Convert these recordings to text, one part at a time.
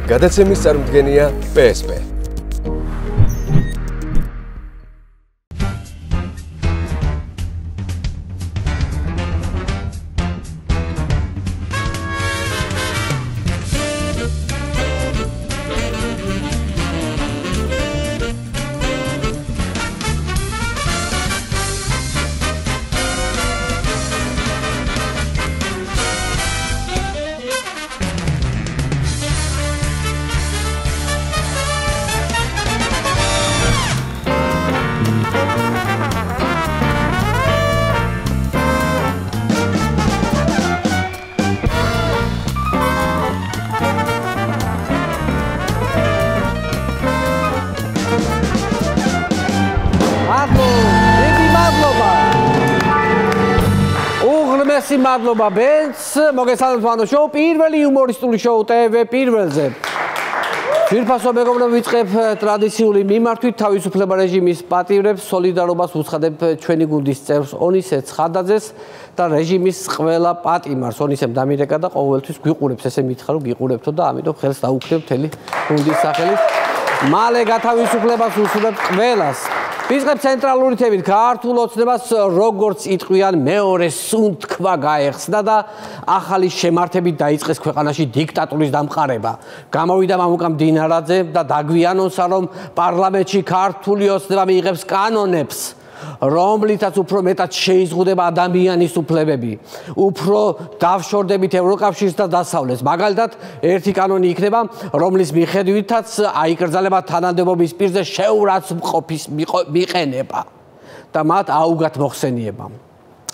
გადაცემის წარმომადგენელია PSP. მადლობა ბენს, მოგესალმებით მანო შოუ, პირველი იუმორისტული შოუ TV პირველზე. ძვირფასო მეგობრებო, ვიწყებ ტრადიციული მიმართვით თავისუფლება რეჟიმის პატიმრებს, სოლიდარობას უცხადებ ჩვენი გუნდის წევრს ონისე ცხადაძეს და რეჟიმის ყველა პატიმარს. ონისემ დამირეკა და ყოველთვის გვიყურებს, ესე მითხრა რომ გიყურებთო და ამიტომ ხელს დაუქმნებ მთელი გუნდის სახელით. მალე გათავისუფლებას უსურვებ ყველას. ვიწყებ ცენტრალური თემით, ქართულ ოცნებას როგორც იტყვიან მეორე სუნთქვა გაეხსნა და ახალი შემართებით დაიწყეს ქვეყანაში დიქტატურის დამყარება. გამოვიდა მამუკა მდინარაძე და დაგვიანონსა, რომ პარლამენტში ქართული ოცნება მიიღებს კანონებს, რომლითაც უფრო მეტად შეიზღუდება ადამიანის უფლებები, უფრო დავშორდებით ევროკავშირს და დასავლეთს. მაგალითად, ერთი კანონი იქნება, რომლის მიხედვითაც აიკრძალება თანამდებობის პირზე შეურაცხმყოფის მიყენება და მათ აუგად მოხსენიება.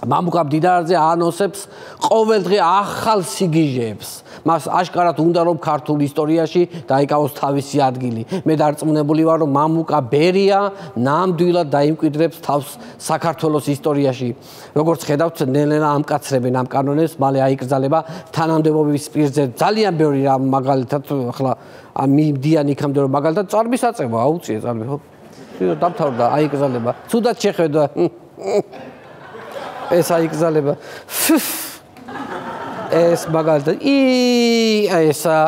მამუკა მდინარაძე ანონსებს ყოველდღე ახალ სიგიჟეებს. მას აშკარად უნდა რომ ქართულ ისტორიაში დაიკავოს თავისი ადგილი. მე დარწმუნებული ვარ, რომ მამუკა ბერია ნამდვილად დაიმკვიდრებს თავს საქართველოს ისტორიაში. როგორც ხედავთ, ნელ-ნელა ამკაცრებენ ამ კანონებს, მალე აიკრძალება თანამდებობის პირზე ძალიან ბევრი რამ, მაგალითად, ახლა მიდიან იქამდე, რომ მაგალითად წარმის აწევა, აუწია წარმი, ხო? დამთავრდა, აიკრძალება. ცუდად შეხედა. ეს აიკრძალება. ეს მაგალითად ესა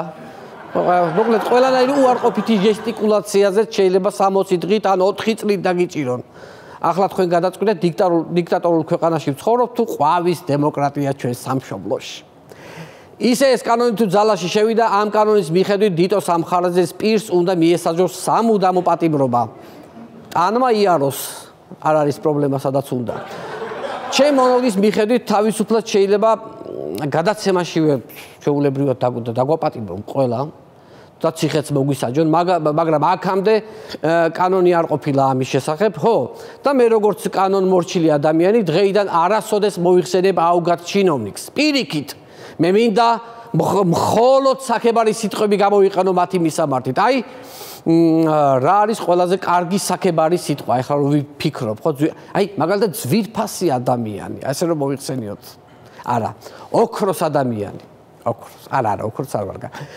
მოკლედ ყველანაირი უარყოფითი ჟესტიკულაციაზე შეიძლება 60 დღით ან 4 წლით დაგიჭირონ. ახლა თქვენ გადაწყვეტეთ დიქტატორულ ქვეყანაში ვცხოვრობთ თუ ყვავის დემოკრატია ჩვენ სამშობლოში. ისე ეს კანონი თუ ძალაში შევიდა, ამ კანონის მიხედვით დიტო სამხარაძეს პირს უნდა მიესაჯოს სამუდამო პატიმრობა. ტანმა იაროს, არ არის პრობლემა, სადაც უნდა. ჩემ მონოლოგის მიხედვით თავისუფლად შეიძლება გადაცემაშივე შეულებრივად დაგვაპატიმრონ ყველა და ციხეც მოგვისაჯონ, მაგრამ აქამდე კანონი არ ყოფილა ამის შესახებ, ხო? და მე როგორც კანონმორჩილი ადამიანი დღეიდან არასოდეს მოიხსენებ აუგად ჩინოვნიკს. პირიქით, მე მინდა მხოლოდ საქებარი სიტყვები გამოვიყენო მათი მისამართით. აი, რა არის ყველაზე კარგი საქებარი სიტყვა, ეხლა რომ ვიფიქრობ, ხო? აი, მაგალითად ძვირფასი ადამიანი, ასე რომ მოიხსენიოთ. არა, ოქროს ადამიანი. ოქროს, არა, ოქროს არ ვარ.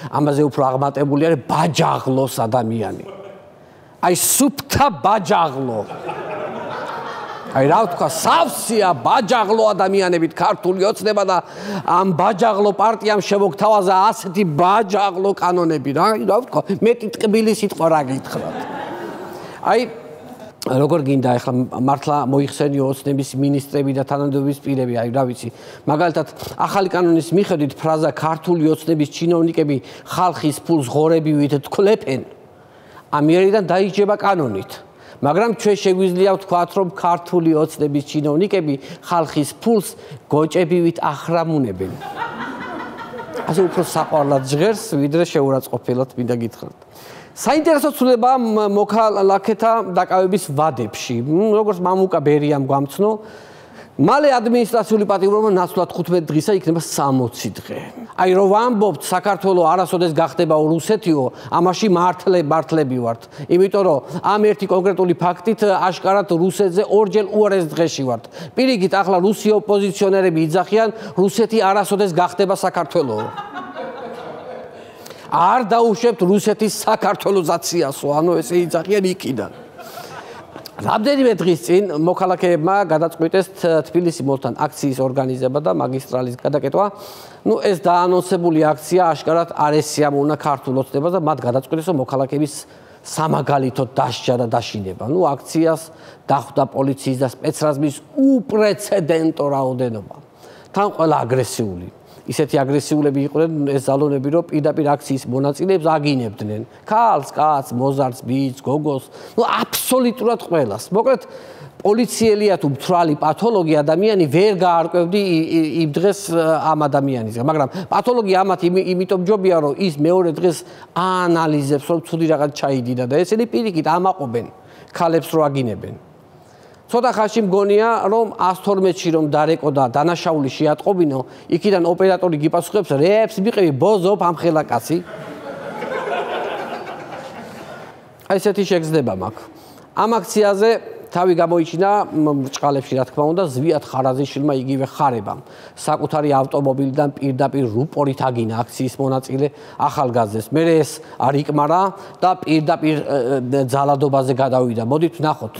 ამაზე უფრო აღმატებული არის ბაჯაღლოს ადამიანი. აი, სუფთა ბაჯაღლო. აი, რა ვთქვა, სავსეა ბაჯაღლო ადამიანებით ქართული ოცნება და ამ ბაჯაღლო პარტიამ შემოგთავაზა ასეთი ბაჯაღლო კანონები, რა ვთქვა, მეტი ტკბილი სიტყვა რა გითხრათ. აი, როგორ გინდა ახლა მართლა მოიხსენიო ოცნების მინისტრები და თანამდებობის პირები, აი რა ვიცი. მაგალითად, ახალი კანონის მიხედვით ფრაზა ქართული ოცნების ჩინოვნიკები ხალხის ფულს ღორებივით თქლებენ. ამიერიდან დაიჯება კანონით. მაგრამ ჩვენ შეგვიძლია ვთქვათ, რომ ქართული ოცნების ჩინოვნიკები ხალხის ფულს გოჭებივით ახრამუნებენ. ასე უფრო საყვარლად ჟღერს, ვიდრე შეურაცხყოფილად მინდა გითხრათ. საინტერესო ცვლილება მოქალაქეთა დაკავების ვადებში. როგორც მამუკა ბერიამ გვამცნო, მალე ადმინისტრაციული პატიმრობა ნაცვლად 15 დღისა იქნება 60 დღე. აი რომ ვამბობთ, საქართველოს არასოდეს გახდება რუსეთიო, ამაში მართლები ვართ. იმიტომ რომ ამ ერთი კონკრეტული ფაქტით აშკარად რუსეთზე ორჯერ უარეს დღეში ვართ. პირიქით, ახლა რუსი ოპოზიციონერები იძახიან, რუსეთი არასოდეს გახდება საქართველოს. არ დაუშვებთ რუსეთის საქართველოზაციასო, ანუ ესე იძახიან იქიდან. რამდენიმე დღის წინ მოქალაქეებმა გადაწყვიტეს თბილისი მოლთან აქციის ორგანიზება და მაგისტრალის გადაკეთვა. ეს დაანონსებული აქცია აშკარად არ ესიამოვნა ქართულ ოცნებას და მათ გადაწყვიტეს, რომ მოქალაქეების სამაგალითოდ დასჯა და დაშინება. აქციას დახვდა პოლიციის და სპეცრაზმის უპრეცედენტო რაოდენობა. თან ყველა აგრესიული. ისეთი აგრესიულები იყვნენ ეს ზალონები, რომ პირდაპირ აქციის მონაწილეებს აგინებდნენ. ქალს, კაცს, მოზარდს, ბიჭს, გოგოს, აბსოლუტურად ყველას. მოკლედ პოლიციელია თუ მთვრალი პათოლოგი ადამიანი ვერ გაარკვევდი იმ დღეს ამ ადამიანისგან, მაგრამ პათოლოგი ამათ იმიტომ ჯობია, რომ ის მეორე დღეს აანალიზებს, რომ ცუდი რაღაც ჩაიდიდა და ესენი პირიქით ამაყობენ ქალებს რო აგინებენ. ცოტა ხანში მგონია, რომ 112-ში რომ დარეკო და დანაშაული შეატყობინო, იქიდან ოპერატორი გიპასუხებს, რეებს მიყევი ბოზოფ ამხელა კაცი. აი ესეთი შეგრძნება მაქვს. ამ აქციაზე თავი გამოიჩინა ბრჭყალებში, რა თქმა უნდა, ზვიად ხარაზიშვილმა იგივე ხარებამ. საკუთარი ავტომობილიდან პირდაპირ რუპორით აგინა აქციის მონაწილე ახალგაზრდას. მერე ეს არ იკმარა და პირდაპირ ძალადობაზე გადავიდა. მოდით ვნახოთ.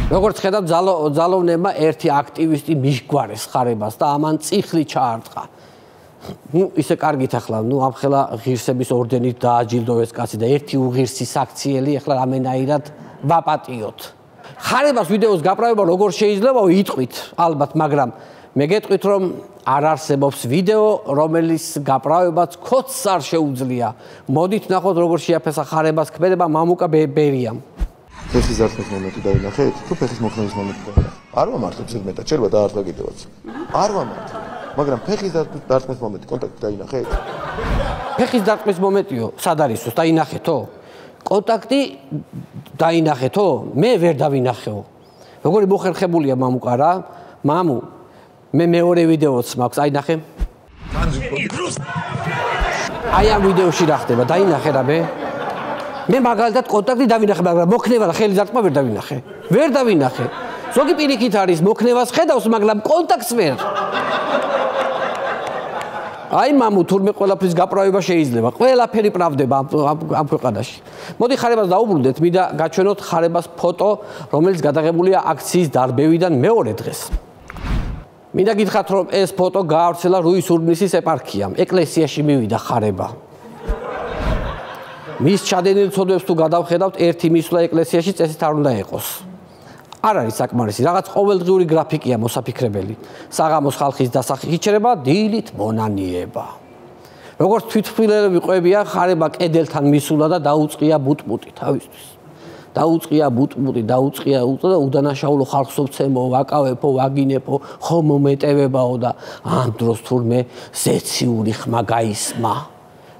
როგორც ხედავთ, ძალოვნებმა ერთი აქტივისტი მიჰგვარეს ხარებას და ამან წიხლი ჩაარტყა. ისე კარგით ახლა, ამხელა ღირსების ორდენით დააჯილდოვეს კაცი და ერთი უღირსი საქციელი ახლა რამენაირად ვაპატიოთ. ხარებას ვიდეოს გაправება როგორ შეიძლება იტყვით, ალბათ, მაგრამ მე გეტყვით, რომ არ არსებობს ვიდეო, რომელიც გაправებაც ქოთს არ შეუძლია. მოდით ნახოთ, როგორ შეაფასა ხარებას ქმედება მამუკა ბერიამ. ფეხის დარტყმის მომენტი დაინახეთ? თუ ფეხის მოხსნების მომენტი დაინახეთ. არ ვამართებ ზედმეტად, შეიძლება დაარტყა კიდევაც. არ ვამართებ. მაგრამ ფეხის დარტყმის მომენტი კონტაქტი დაინახეთ? ფეხის დარტყმის მომენტიო, სად არისო? დაინახეთო? კონტაქტი დაინახეთო? მე ვერ დავინახეო. როგორი მოხერხებულია მამუკა რა? მამუ, მე მეორე ვიდეოც მაქვს, აი ნახე. აი ამ ვიდეოში რა ხდება? დაინახე რა მე? მე მაგალითად კონტაქტი დავინახე, მაგრამ მოქნება და ხელის დარტყმა ვერ დავინახე. ვერ დავინახე. ზოგი პირიქით არის, მოქნებას ხედავს, მაგრამ კონტაქტს ვერ. აი მამუ, თურმე ყველაფრის გაправება შეიძლება. ყველაფერი pravდება ამ ქვეყანაში. მოდი ხარებას დაუბრუნდეთ, მინდა გაჩვენოთ ხარებას ფოტო, რომელიც გადაღებულია აქციის დარბევიდან მეორე დღეს. მინდა გითხრათ, რომ ეს ფოტო გაავრცელა რუის-ურბნისის ეპარქიამ. ეკლესიაში მივიდა ხარება. მის ჩადენილ ცოდვებს თუ გადავხედავთ, ერთი მისვლა ეკლესიაში წესით არ უნდა იყოს. არ არის საკმარისი, რაღაც ყოველდღიური გრაფიკია მოსაფიქრებელი. საღამოს ხალხის დასახიჩრება, დილით მონანიება. როგორც თვითმფრინავები ყვებიან, ხარება კედელთან მისულა და დაუწყია ბუტბუტი თავისთვის. დაუწყია ბუტბუტი, დაუწყია და უდანაშაულო ხალხს ვცემო, ვაკავებო, ვაგინებო, ხომ მომეტევებაო და ამ დროს თურმე ზეციური ხმა გაისმა.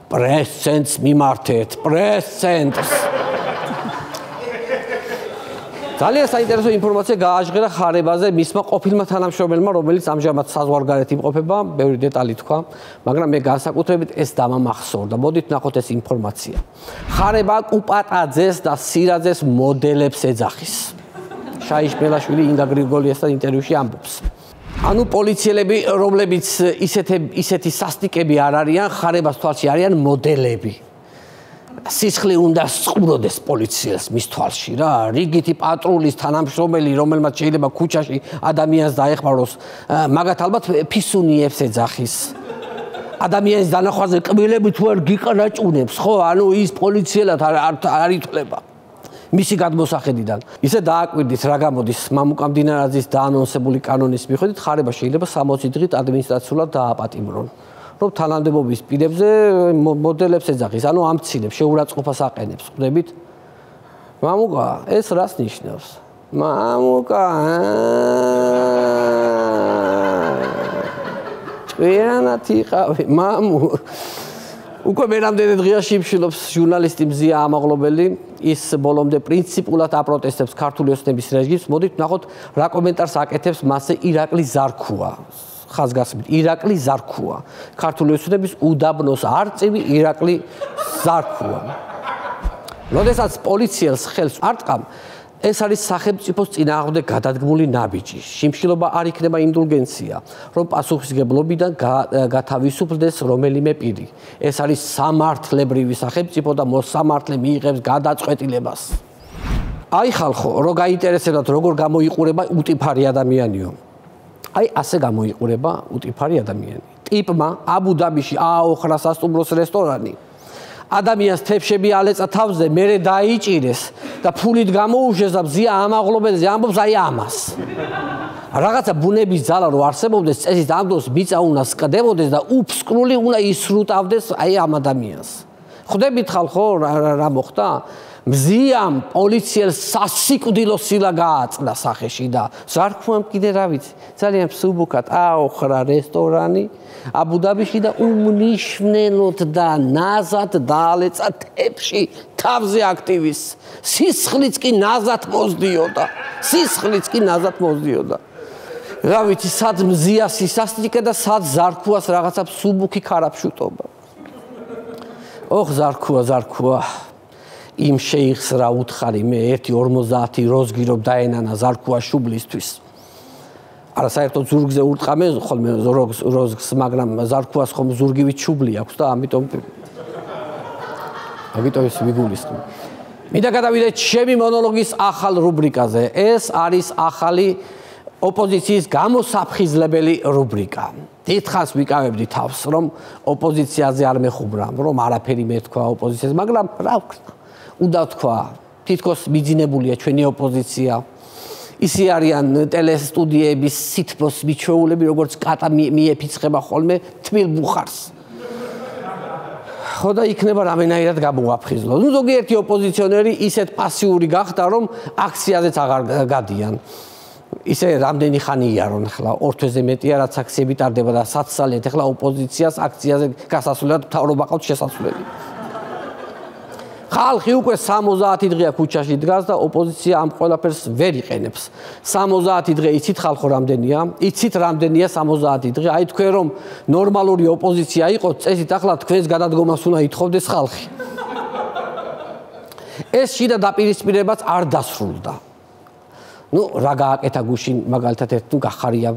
პრეს-ცენტრს მიმართეთ, პრეს-ცენტრს. ძალიან საინტერესო ინფორმაცია გააჟღერა ხარებაზე მისმა ყოფილმა თანამშრომელმა, რომელიც ამჟამად საზღვარგარეთ იმყოფება, ბევრი დეტალი თქვა, მაგრამ მე განსაკუთრებით ეს დამამახსოვრდა. მოდით ნახოთ ეს ინფორმაცია. ხარება კუპატაძეს და სირაძეს მოდელებს ეძახის. შაიშმელაშვილი ინგა გრიგოლიასთან ინტერვიუში ამბობს. ანუ პოლიციელები, რომლებიც ისეთი სასტიკები არ არიან, ხარებას თვალში არიან მოდელები. სისხლი უნდა სწყუროდეს პოლიციელს მის თვალში რა. რიგითი პატრულის თანამშრომელი, რომელმაც შეიძლება ქუჩაში ადამიანს დაეხმაროს, მაგათ ალბათ ფისუნიებს ეძახის. ადამიანის დანახვაზე კბილები თუ არ გიყრაჭუნებს, ხო? ანუ ის პოლიციელად არ ითვლება. მისი გადმოსახედიდან. ისე დააკვირდით რა გამოდის მამუკა მდინარაძის დაანონსებული კანონის მიხედვით, ხარება შეიძლება 60 დღით ადმინისტრაციულად დააპატიმრონ. რომ თანამდებობის პირებზე მოდელებს ეძახის, ანუ ამცილებს, შეურაცხყოფას აყენებს. ხვდებით? მამუკა, ეს რას ნიშნავს? მამუკა. ჭკვიანად იყავი, მამუ. უკვე მე რამდენი დღეა შიფშილობს ჟურნალისტი მზია ამაღლობელი, ის ბოლომდე პრინციპულად აპროტესტებს ქართული ოცნების რეჟიმს. მოდით ვნახოთ რა კომენტარს აკეთებს მასზე ირაკლი ზარქუა. ხაზგასმით, ირაკლი ზარქუა. ქართული ოცნების უდაბნოს არწივი ირაკლი ზარქუა. როდესაც პოლიციელს ხელს არტყამ ეს არის სახელმწიფოს წინააღმდეგ გადადგმული ნაბიჯი. შიმშილობა არ იქნება ინდულგენცია, რომ პასუხისმგებლობიდან გათავისუფლდეს რომელიმე პირი. ეს არის სამართლებრივი სახელმწიფო და მოსამართლე მიიღებს გადაწყვეტილებას. აი ხალხო, რო გაინტერესებდათ როგორ გამოიყურება უტიფარი ადამიანიო. აი ასე გამოიყურება უტიფარი ადამიანი. ტიპმა აბუ-დაბიში ააოხრა სასტუმროს რესტორანი. ადამიანს თეფშები ალეწა თავზე, მერე დაიჭირეს და ფულით გამოუშვეს და მზია ამაღლობელზე ამბობს აი ამას. რაღაცა ბუნების ძალა რო არსებობდეს, წესით ამ დროს მიწა უნდა სკდებოდეს და უფსკრული უნდა ისრუტავდეს აი ამ ადამიანს. ხვდებით ხალხო რა მოხდა? მზიამ პოლიციელს სასიკვდილო სილა გააწნა სახეში და ზარქუამ კიდე რა ვიცი, ძალიან მსუბუქად ააოხრა რესტორანი აბუ-დაბიში და უმნიშვნელოდ და ნაზად დაალეწა თეფში თავზე აქტივის. სისხლიც კი ნაზად მოძდიოდა. რა ვიცი, სად მზია სისასტიკე და სად ზარქუას რაღაცა მსუბუქი ქარაფშუტობა. ოხ ზარქუა იმ შეიხს რა უთხარი მე 1.50 როზგირობ დაენანა ზარქუა შუბლისთვის. არა საერთოდ ზურგზე ურტყამე ხოლმე როზგს, მაგრამ ზარქუას ხომ ზურგივით შუბლი აქვს და ამიტომ ეს ვიგულისხმობ. მინდა გადავიდეთ ჩემი მონოლოგის ახალ რუბრიკაზე. ეს არის ახალი ოპოზიციის გამოსაფხიზლებელი რუბრიკა. დიდხანს ვიკავებდი თავს, რომ ოპოზიციაზე არ მეხუბრა, რომ არაფერი მეთქვა ოპოზიციას, მაგრამ რა ვქნა? უნდა თქვა, თითქოს მიძინებულია ჩვენი ოპოზიცია. ისე არიან ტელესტუდიების სითბოს მიჩვეულები, როგორც კატა მიეფიცხება ხოლმე თბილ ბუხარს. ხო და იქნება რამენაირად გამოაფხიზლო. ნუ ზოგიერთი ოპოზიციონერი ისეთ პასიური გახდა, რომ აქციაზეც აღარ გადიან. ისე რამდენი ხანია რომ ახლა 2 თვეზე მეტია რაც აქციები ტარდება და საცალეთ ახლა ოპოზიციას აქციაზე გასასვლელად მთავრობა ყავთ შესასვლელი. ხალხი უკვე 70 დღეა ქუჩაში დგას და ოპოზიცია ამ ყველაფერს ვერ იყენებს. 70 დღე იცით ხალხო რამდენია? იცით რამდენია 70 დღე? აი თქვენ რომ ნორმალური ოპოზიცია იყო, წესით ახლა თქვენს გადადგომას უნდა ითხოვდეს ხალხი. ეს შიდა დაპირისპირებაც არ დასრულდა. ნუ რა გააკეთა გუშინ მაგალითად ერთ თუ გახარია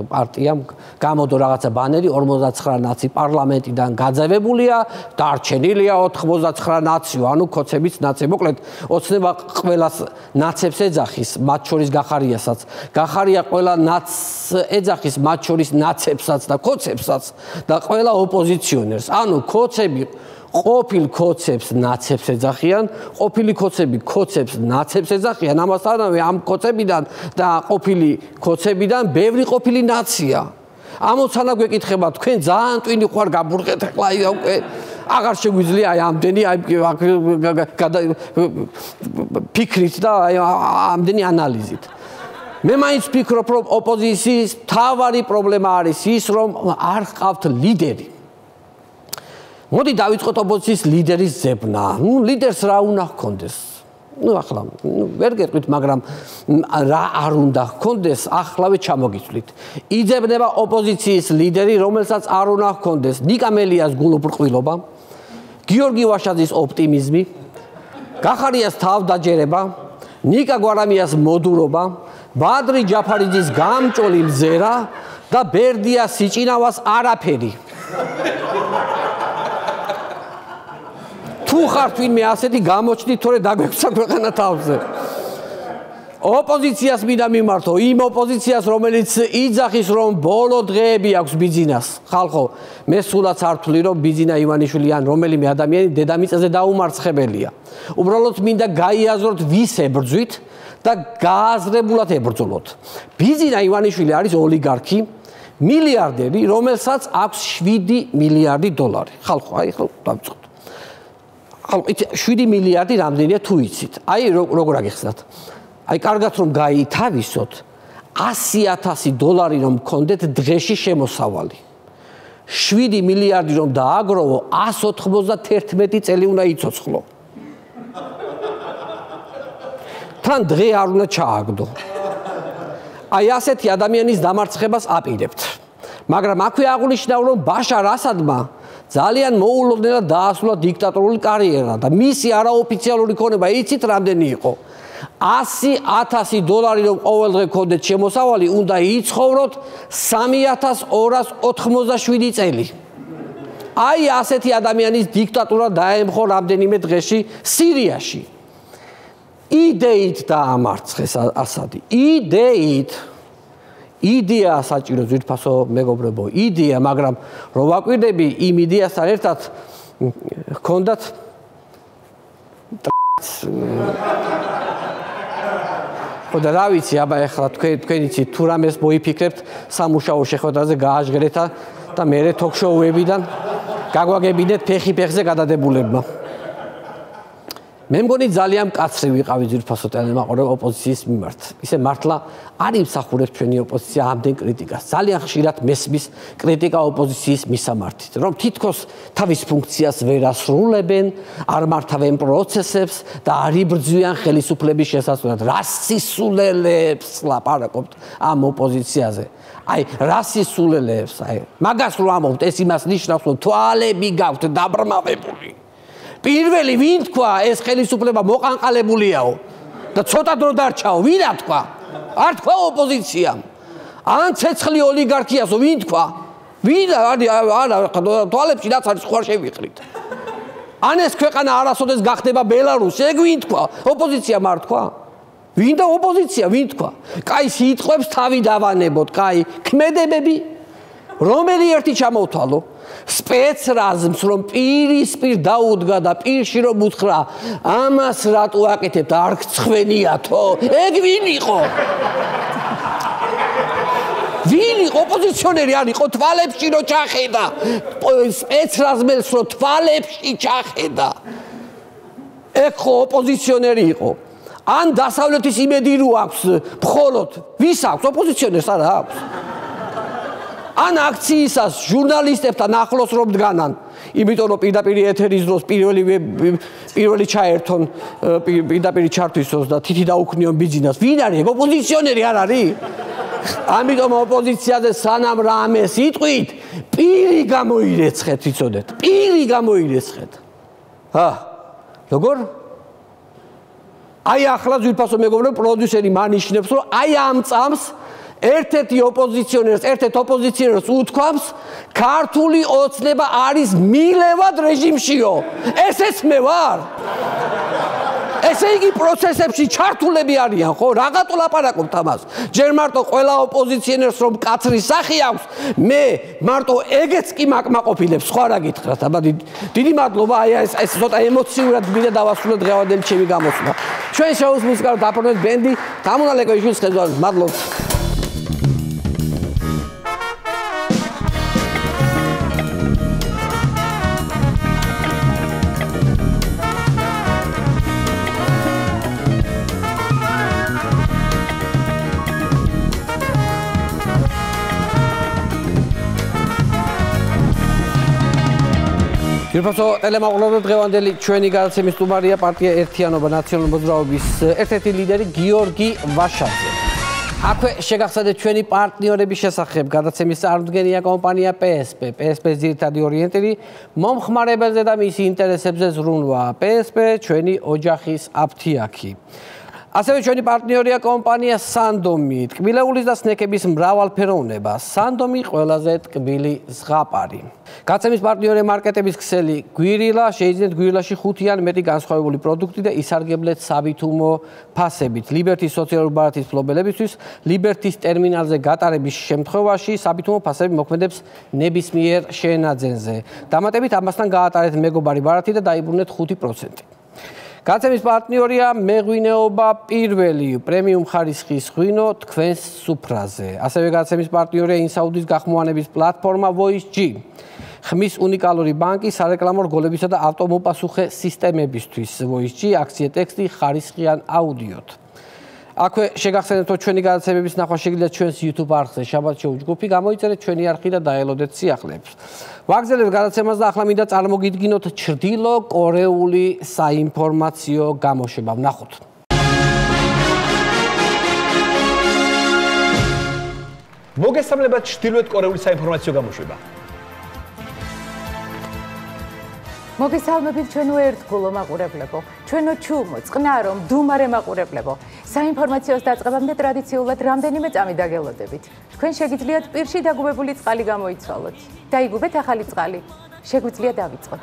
პარტიამ გამოდო რაღაცა ბანერი 59 ნაცი პარლამენტიდან გაძევებულია, დარჩენილია 89 ნაციო, ანუ კოცებიც ნაცი. მოკლედ ოცნება ყველას ნაცებს ეძახის, მათ შორის გახარიასაც. გახარია ყველა ნაცს ეძახის, მათ შორის ნაცებსაც და კოცებსაც და ყველა ოპოზიციონერს. ანუ კოცები ყოფილ კოცებს ნაცებს ეძახიან, ყოფილი კოცები კოცებს ნაცებს ეძახიან, ამასთანავე ამ კოცებიდან და ყოფილი კოცებიდან ბევრი ყოფილი ნაცია. ამოცანა გვეკითხება, თქვენ ძალიან ტვინი ხარ გაბურღეთ ახლა აი უკვე აღარ შეგვიძლია აი ამდენი აი ფიქრით და აი ამდენი ანალიზით. მე მაინც ვფიქრობ, რომ ოპოზიციის მთავარი პრობლემა არის ის, რომ არ ჰყავთ ლიდერი. მოდი დავიწყოთ ოპოზიციის ლიდერის ძებნა. ნუ ლიდერს რა უნდა ჰქონდეს? ნუ ახლა ვერ გეტყვით, მაგრამ რა არ უნდა ჰქონდეს, ახლავე ჩამოგიცვლით. იძებნება ოპოზიციის ლიდერი, რომელსაც არ უნდა ჰქონდეს ნიკა მელიას გულუბრყვილობა, გიორგი ვაშაძის ოპტიმიზმი, გახარიას თავდაჯერება, ნიკა გვარამიას მოდურობა, ბადრი ჯაფარიძის გამჭოლი მზერა და ბერდია სიჭინავას არაფერი. თუ ხართ ვინმე ასეთი გამოჩნდით, თორე დაგვექვსა ქვეყანა თავზე. ოპოზიციას მინდა მიმართო, იმ ოპოზიციას, რომელიც იძახის, რომ ბოლო დღეები აქვს ბიძინას. ხალხო, მე სულაც არ ვთვლი, რომ ბიძინა ივანიშვილი ან რომელიმე ადამიანი დედამიწაზე დაუმარცხებელია. უბრალოდ მინდა გაიაზროთ ვის ებრძვით და გააზრებულად ებრძოლოთ. ბიძინა ივანიშვილი არის ოლიგარქი, მილიარდერი, რომელსაც აქვს 7 მილიარდი დოლარი. ხალხო, აი ხო დავიწყოთ. 7 მილიარდი რამდენია თუ იცით? აი როგორ აგიხსნათ? აი კარგად რომ გაითავისოთ 100,000 დოლარი რომ გქონდეთ დღეში შემოსავალი. 7 მილიარდი რომ დააგროვო 191 წელი უნდა იცოცხლო. თან დღე არ უნდა ჩააგდო. აი ასეთი ადამიანის დამარცხებას აპირებთ. მაგრამ აქვე აღნიშნავ რომ ბაშარ ასადმა ძალიან მოულოდნელად დაასრულა დიქტატორული კარიერა და მისი არაოფიციალური ქონება იცით რამდენი იყო? $100,000 რომ ყოველდღე გქონდეთ შემოსავალი, უნდა იცხოვროთ 3287 წელი. აი ასეთი ადამიანის დიქტატურა დაემხო რამდენიმე დღეში სირიაში. იდეით დაამარცხეს ასადი. იდეა საჭირო ძვირფასო მეგობრებო, იდეა, მაგრამ რო ვაკვირდები იმ იდეასთან ერთად ჰქონდათ ხოდა რა ვიცი, აბა ეხლა თქვენ იცით თუ რამეს მოიფიქრებთ სამუშაო შეხვედრაზე გააჟღერეთ და მერე თოქ-შოუებიდან გაგვაგებინეთ ფეხი-ფეხზე გადადებულებმა. მე მგონი ძალიან მკაცრი ვიყავი ძვირფასო ტელემაყურებელ ოპოზიციის მიმართ. ისე მართლა არ იმსახურებს ჩვენი ოპოზიცია ამდენ კრიტიკას. ძალიან ხშირად მესმის კრიტიკა ოპოზიციის მისამართით, რომ თითქოს თავის ფუნქციას ვერ ასრულებენ, არ მართავენ პროცესებს და არ იბრძვიან ხელისუფლების შესასვლელად. რა სისულელებს ლაპარაკობთ ამ ოპოზიციაზე. აი, რა სისულელებს, აი, მაგას რო ამობთ, ეს იმას ნიშნავს, რომ თვალები გაქვთ დაბრმავებული. პირველი ვინ თქვა ეს ხელისუფლება მოყანყალებულია და ცოტა დრო დარჩაო, ვინ თქვა? არ თქვა ოპოზიციამ. ან ცეცხლი ოლიგარქიასო ვინ თქვა? ვინ არა თვალებში რაც არის ხوار შევიყრით. ან ეს ქვეყანა არასოდეს გახდება ბელარუსი, ეგ ვინ თქვა? ოპოზიციამ არ თქვა? ვინ და ოპოზიცია ვინ თქვა? კაი სიტყვებს თავი დავანებოთ, კაი ქმედებები რომელი ერთი ჩამოვთვალო სპეცრაზმს რომ პირისპირ დაუდგა და პირში რომ უთხრა ამას რატო აკეთებთ არ გცხვენიათო ეგ ვინ იყო? ვინ იყო? ოპოზიციონერი არ იყო თვალებში რო ჩახედა სპეცრაზმელს რო თვალებში ჩახედა ეგ ხო ოპოზიციონერი იყო? ან დასავლეთის იმედი რო აქვს მხოლოდ ვის აქვს? ოპოზიციონერს არა აქვს? ან აქციისას ჟურნალისტებთან ახლოს რომ დგანან, იმიტომ რომ პირდაპირ ეთერის დროს პირველი ჩაერთონ პირდაპირ ჩართვის დროს და თითი დაუქნიონ ბიძინას. ვინ არის? ოპოზიციონერი არ არის? ამიტომ ოპოზიციაზე სანამ რამეს იტყვით, პირი გამოირეცხეთ, იცოდეთ. პირი გამოირეცხეთ. როგორ? აი ახლა ძვირფასო მეგობრებო, პროდიუსერი მანიშნებს, რომ აი ამ წამს ერთ-ერთი ოპოზიციონერს უთქვამს, ქართული ოცნება არის მილევად რეჟიმშიო. ესეც მე ვარ. ესე იგი პროცესებში ჩართულები არიან, ხო? რაღაცა ლაპარაკობთ ამას. ჯერ მარტო ყველა ოპოზიციონერს რომ კაცრი სახე აქვს, მე მარტო ეგეც კი მაკმაყოფილებს, სხვა რა გითხრათ? აბა დიდი მადლობა, აი ეს ცოტა ემოციურად მინდა დავასრულოთ დღევანდელი ჩემი გამოსვლა. ჩვენ შოუს მუსიკალურ დაფორმეთ ბენდი, დამუნალეკოიშვილის ხელმძღვანელობით. მადლობთ. ძვირფასო ტელემაყურებელო, დღევანდელი ჩვენი გადაცემის სტუმარია პარტია ერთიანობა ნაციონალური მოძრაობის ერთ-ერთი ლიდერი გიორგი ვაშაძე. აქვე შეგახსენებთ ჩვენი პარტნიორების შესახებ. გადაცემის წარმომადგენელია კომპანია PSP. PSP-ს ძირითადი ორიენტირი მომხმარებელზე და მის ინტერესებზე ზრუნვა. PSP ჩვენი ოჯახის აფთიაქი. ასევე ჩვენი პარტნიორია კომპანია სანდომი. ტკბილეულის და სნეკების მრავალფეროვნება. სანდომი ყველაზე ტკბილი ზღაპარი. გადაცემის პარტნიორია მარკეტების ქსელი გვირილა. შეიძინეთ გვირილაში 5-ან მეტი განსხვავებული პროდუქტი და ისარგებლეთ საბითუმო ფასებით. ლიბერტის სოციალური ბარათის მფლობელებისთვის ლიბერტის ტერმინალზე გატარების შემთხვევაში საბითუმო ფასები მოქმედებს ნებისმიერ შენაძენზე. დამატებით ამასთან გაატარეთ მეგობარი ბარათი და დაიბრუნეთ 5%. გადაცემის პარტნიორია მეღვინეობა პირველი პრემიუმ ხარისხის ღვინო თქვენს სუფრაზე. ასევე გადაცემის პარტნიორია ინსაუდის გახმოვანების პლატფორმა VoiceG. ხმის უნიკალური ბანკი სარეკლამო რგოლებისა და ავტომოპასუხე სისტემებისთვის. VoiceG აქცია ტექსტი ხარისხიან აუდიოთ. აქვე შეგახსენებთ ჩვენი გადაცემების ნახვა შეგიძლიათ ჩვენს YouTube არხზე შაბათ შოუ ჯგუფი, გამოიწერეთ ჩვენი არხი და დაელოდეთ სიახლეებს. ვაგრძელებთ გადაცემას და ახლა მინდა წარმოგიდგინოთ ჩრდილო კორეული საინფორმაციო გამოშვება. ვნახოთ. მოგესალმებათ ჩრდილოეთ კორეული საინფორმაციო გამოშვება. მოგესალმებით ჩვენო ერთგულო მაყურებლებო, ჩვენო ჩუმო, წყნარო, მდუმარე მაყურებლებო. საინფორმაციოს დაწყებამდე ტრადიციულად რამდენიმე წამი დაგელოდებით. თქვენ შეგიძლიათ პირში დაგუბებული წყალი გამოიცვალოთ. დაიგუბეთ ახალი წყალი. შეგვიძლია დავიწყოთ.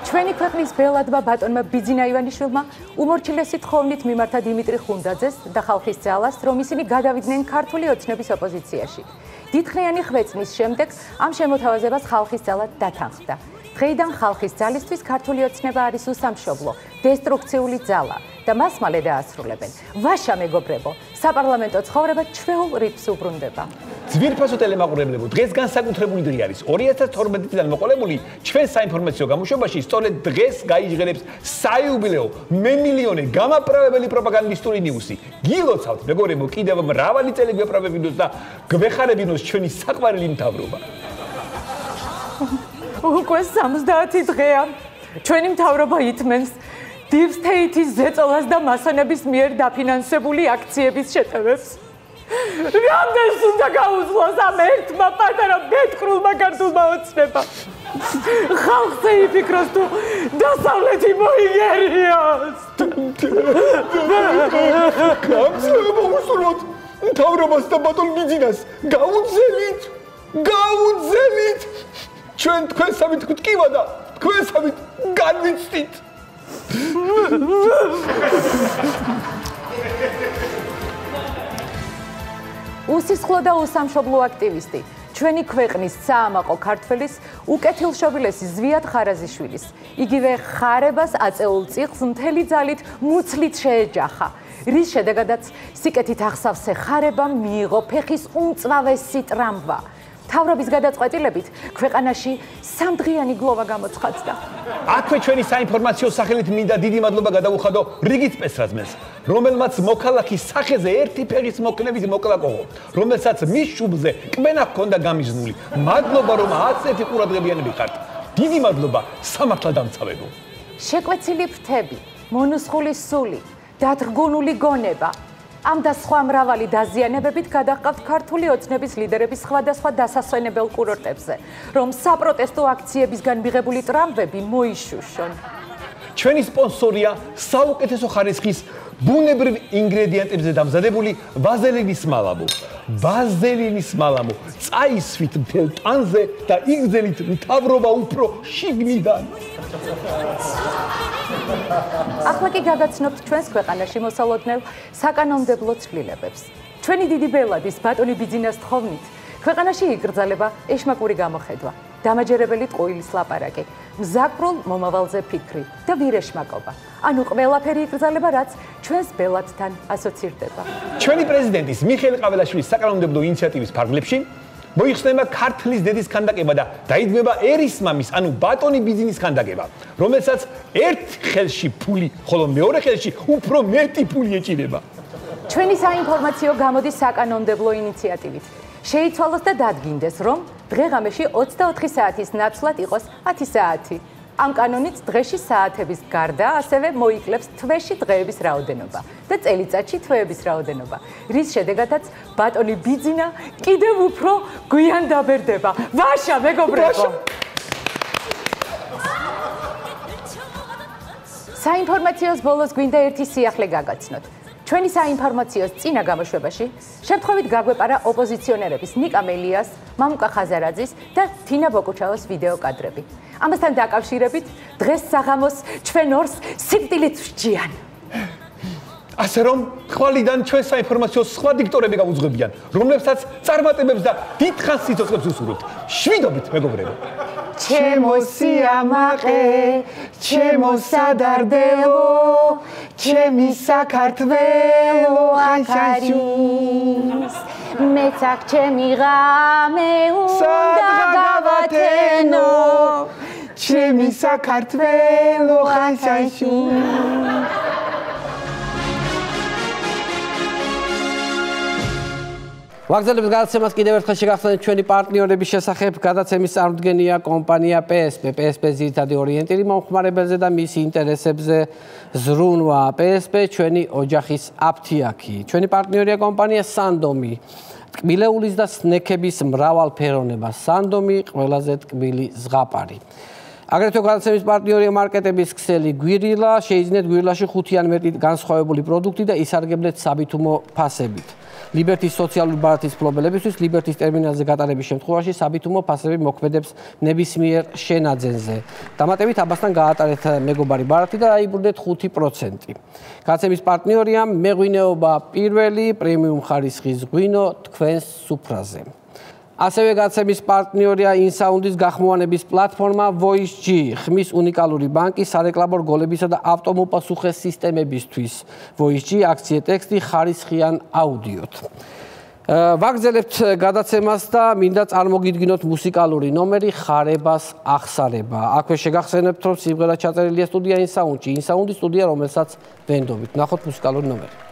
ჩვენი ქვეყნის ბელადმა ბატონმა ბიძინა ივანიშვილმა უმორჩილესი თხოვნით მიმართა დიმიტრი ხუნდაძეს და ხალხის ძალას, რომ ისინი გადავიდნენ ქართული ოცნების ოპოზიციაში. დიდხნიანი ხვეწნის შემდეგ ამ შემოთავაზებას ხალხის ძალა დათანხმდა. დღეიდან ხალხის ძალისთვის ქართული ოცნება არის უსამშობლო, დესტრუქციული ძალა და მას მალე დაასრულებენ. ვაშა მეგობრებო, საპარლამენტო ცხოვრება ჩვეულ რიფს უბრუნდება. ძვირფასო ტელემაყურებლებო, დღეს განსაკუთრებული დღე არის. 2012 წლიდან მოყოლებული ჩვენ საინფორმაციო გამოშვებაში სწორედ დღეს გაიჟღერებს საიუბილეო მემილიონე გამაправებელი პროპაგანდისტური ნიუსი. გილოცავთ, მეგობრებო, კიდევ მრავალი წელი გვეправებინოს და გვეხარებინოს ჩვენი საყვარელი მთავრობა. უკვე 70 დღეა. ჩვენი მთავრობა ითმენს Deep State-ის ზეწოლას და მასონების მიერ დაფინანსებული აქციების შეტევებს. რამდენს უნდა გაუძლოს ამ ერთმა პატარა ბეთყრულმა ქართულმა ოცნებამ? ხალხზე იფიქროს თუ დასავლეთი მოიგერიოს. გამძლეობა უსურვოთ მთავრობას და ბატონ ბიძინას. გაუძელით! ჩვენ თქვენ სამით გვტკივა და თქვენ სამით განვიცდით. უსისხლო და უსამშობლო აქტივისტი, ჩვენი ქვეყნის საამაყო ქართველის უკეთილშობილესი ზვიად ხარაზიშვილის, იგივე ხარებას აწეულ წიგნს მთელი ძალით მუცლით შეეჯახა, რის შედეგადაც სიკეთით ახსავსე ხარებამ მიიღო ფეხის უმწვავესი ტრამვა. მთავრობის გადაწყვეტილებით ქვეყანაში სამდღიანი გლოვა გამოცხადდა. აქვე ჩვენი საინფორმაციო სახელით მინდა დიდი მადლობა გადაუხადო რიგით სპეცრაზმენს, რომელმაც მოქალაქის სახეზე ერთი ფეხის მოქნებით მოკლა კოღო, რომელსაც მის შუბლზე კმენა ჰქონდა გამიზნული. მადლობა, რომ ასეთი ყურადღებიანები ხართ. დიდი მადლობა სამართლა დამცავებო. შეკვეცილი ფრთები, მონუსხული სული, დადგუნული გონება. ამ და სხვა მრავალი დაზიანებებით გადაჰყავთ ქართული ოცნების ლიდერების სხვადასხვა დასასვენებელ კურორტებზე, რომ საპროტესტო აქციებისგან მიღებული ტრამვები მოიშუშონ. ჩვენი სპონსორია საუკეთესო ხარისხის ბუნებრივ ინგრედიენტებზე დამზადებული ვაზელინის მალამო. ვაზელინის მალამო წაისვით მთელ ტანზე და იგრძელით მთავრობა უფრო შიგნიდან. ახლა კი გაგაცნობთ ჩვენს ქვეყანაში მოსალოდნელ საკანონმდებლო ცვლილებებს. ჩვენი დიდი ბელადის ბატონი ბიძინას თხოვნით ქვეყანაში იკრძალება ეშმაკური გამოხედვა, დამაჯერებელი ტყუილის ლაპარაკი, მზაკრულ მომავალზე ფიქრი და ვირეშმაკობა. ანუ ყველაფერი იკრძალება, რაც ჩვენს ბელადთან ასოცირდება. ჩვენი პრეზიდენტის მიხეილ ყაველაშვილის საკანონმდებლო ინიციატივის ფარგლებში მოიხსნება ქართლის დედის ქანდაკება და დაიძმება ერის მამის, ანუ ბატონი ბიძინის ქანდაკება, რომელსაც ერთ ხელში ფული, ხოლო მეორე ხელში უფრო მეტი ფული ეჭირება. ჩვენი საინფორმაციო გამოდის საკანონმდებლო ინიციატივით. შეიცვალოს და დადგინდეს, რომ დღე-ღამეში 24 საათის ნაცვლად იყოს 10 საათი. ამ კანონით დღეში საათების გარდა ასევე მოიკლებს თვეში დღეების რაოდენობა და წელიწადში თვეების რაოდენობა, რის შედეგადაც ბატონი ბიძინა კიდევ უფრო გვიან დაბერდება. ვაშა მეგობრებო! საინფორმაციოს ბოლოს გვინდა ერთი სიახლე გაგაცნოთ. ჩვენი საინფორმაციოს წინა გამოშვებაში შემთხვევით გაგვეპარა ოპოზიციონერების ნიკა მელიას, მამუკა ხაზარაძის და თინა ბოკუჩაოს ვიდეო კადრები. ამასთან დაკავშირებით დღეს საღამოს ჩვენ ორს სიკვდილით ვსჯიან. ასე რომ ხვალიდან ჩვენ საინფორმაციო სხვა დიქტორები გაუძღვებიან, რომლებსაც წარმატებებს და დიდხანს სიცოცხლებს უსურვებთ. შვიდობით მეგობრებო. ჩემო სიამაყე, ჩემო სადარდელო, ჩემი საქართველო ხანშაშუს, მეც აქ ჩემი ღამე უნდა გავათენო, ჩემი საქართველო ხანშაშუს. ვაგზელების გადაცემას კიდევ ერთხელ შეგახსენებთ ჩვენი პარტნიორების შესახებ. გადაცემის წარმოდგენია კომპანია PSP. PSP-ს ძირითადი ორიენტირი მომხმარებელზე და მის ინტერესებზე ზრუნვა. PSP ჩვენი ოჯახის აფთიაქი. ჩვენი პარტნიორია კომპანია Sandomi. ტკბილეულის და სნექების მრავალფეროვნება. Sandomi ყველაზე ტკბილი ზღაპარი. აგრეთვე გადაცემის პარტნიორია მარკეტების ქსელი გვირილა, შეიძინეთ გვირილაში 5 ან მეტი განსხვავებული პროდუქტი და ისარგებლეთ საბითუმო ფასებით. ლიბერტის სოციალური ბარათის მფლობელებისთვის ლიბერტის ტერმინალზე გატარების შემთხვევაში საბითუმო ფასები მოქმედებს ნებისმიერ შენაძენზე. დამატებით აბასთან გაატარეთ მეგობარი ბარათი და აიბრუნეთ 5%. გადაცემის პარტნიორია მეღვინეობა პირველი პრემიუმ ხარისხის ღვინო თქვენს სუფრაზე. ასევე გადაცემის პარტნიორია ინსაუნდის გახმოვანების პლატფორმა Voice-G, ხმის უნიკალური ბანკი სარეკლამო რგოლებისა და ავტომოპასუხეს სისტემებისთვის. Voice-G აქციე ტექსტი ხარისხიან აუდიოთ. ვაგრძელებთ გადაცემას და მინდა წარმოგიდგინოთ მუსიკალური ნომერი ხარებას ახსარება. აქვე შეგახსენებთ, რომ სიმღერა ჩაწერილია სტუდია ინსაუნდში. ინსაუნდის სტუდია, რომელსაც ვენდობით. ნახოთ მუსიკალური ნომერი.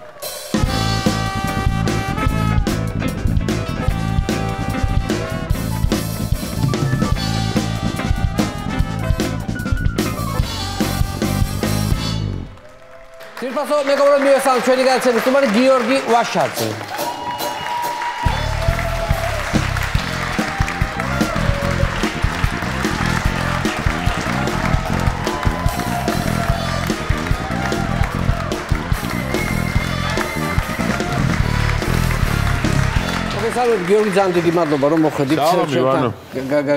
Firpaso მეგობრებო მიესალმ ჩვენი გადაცემის სტუმარი გიორგი ვაშაძე. მოგესალმებით გიორგი, ძალიან დიდი მადლობა რომ მოხვედით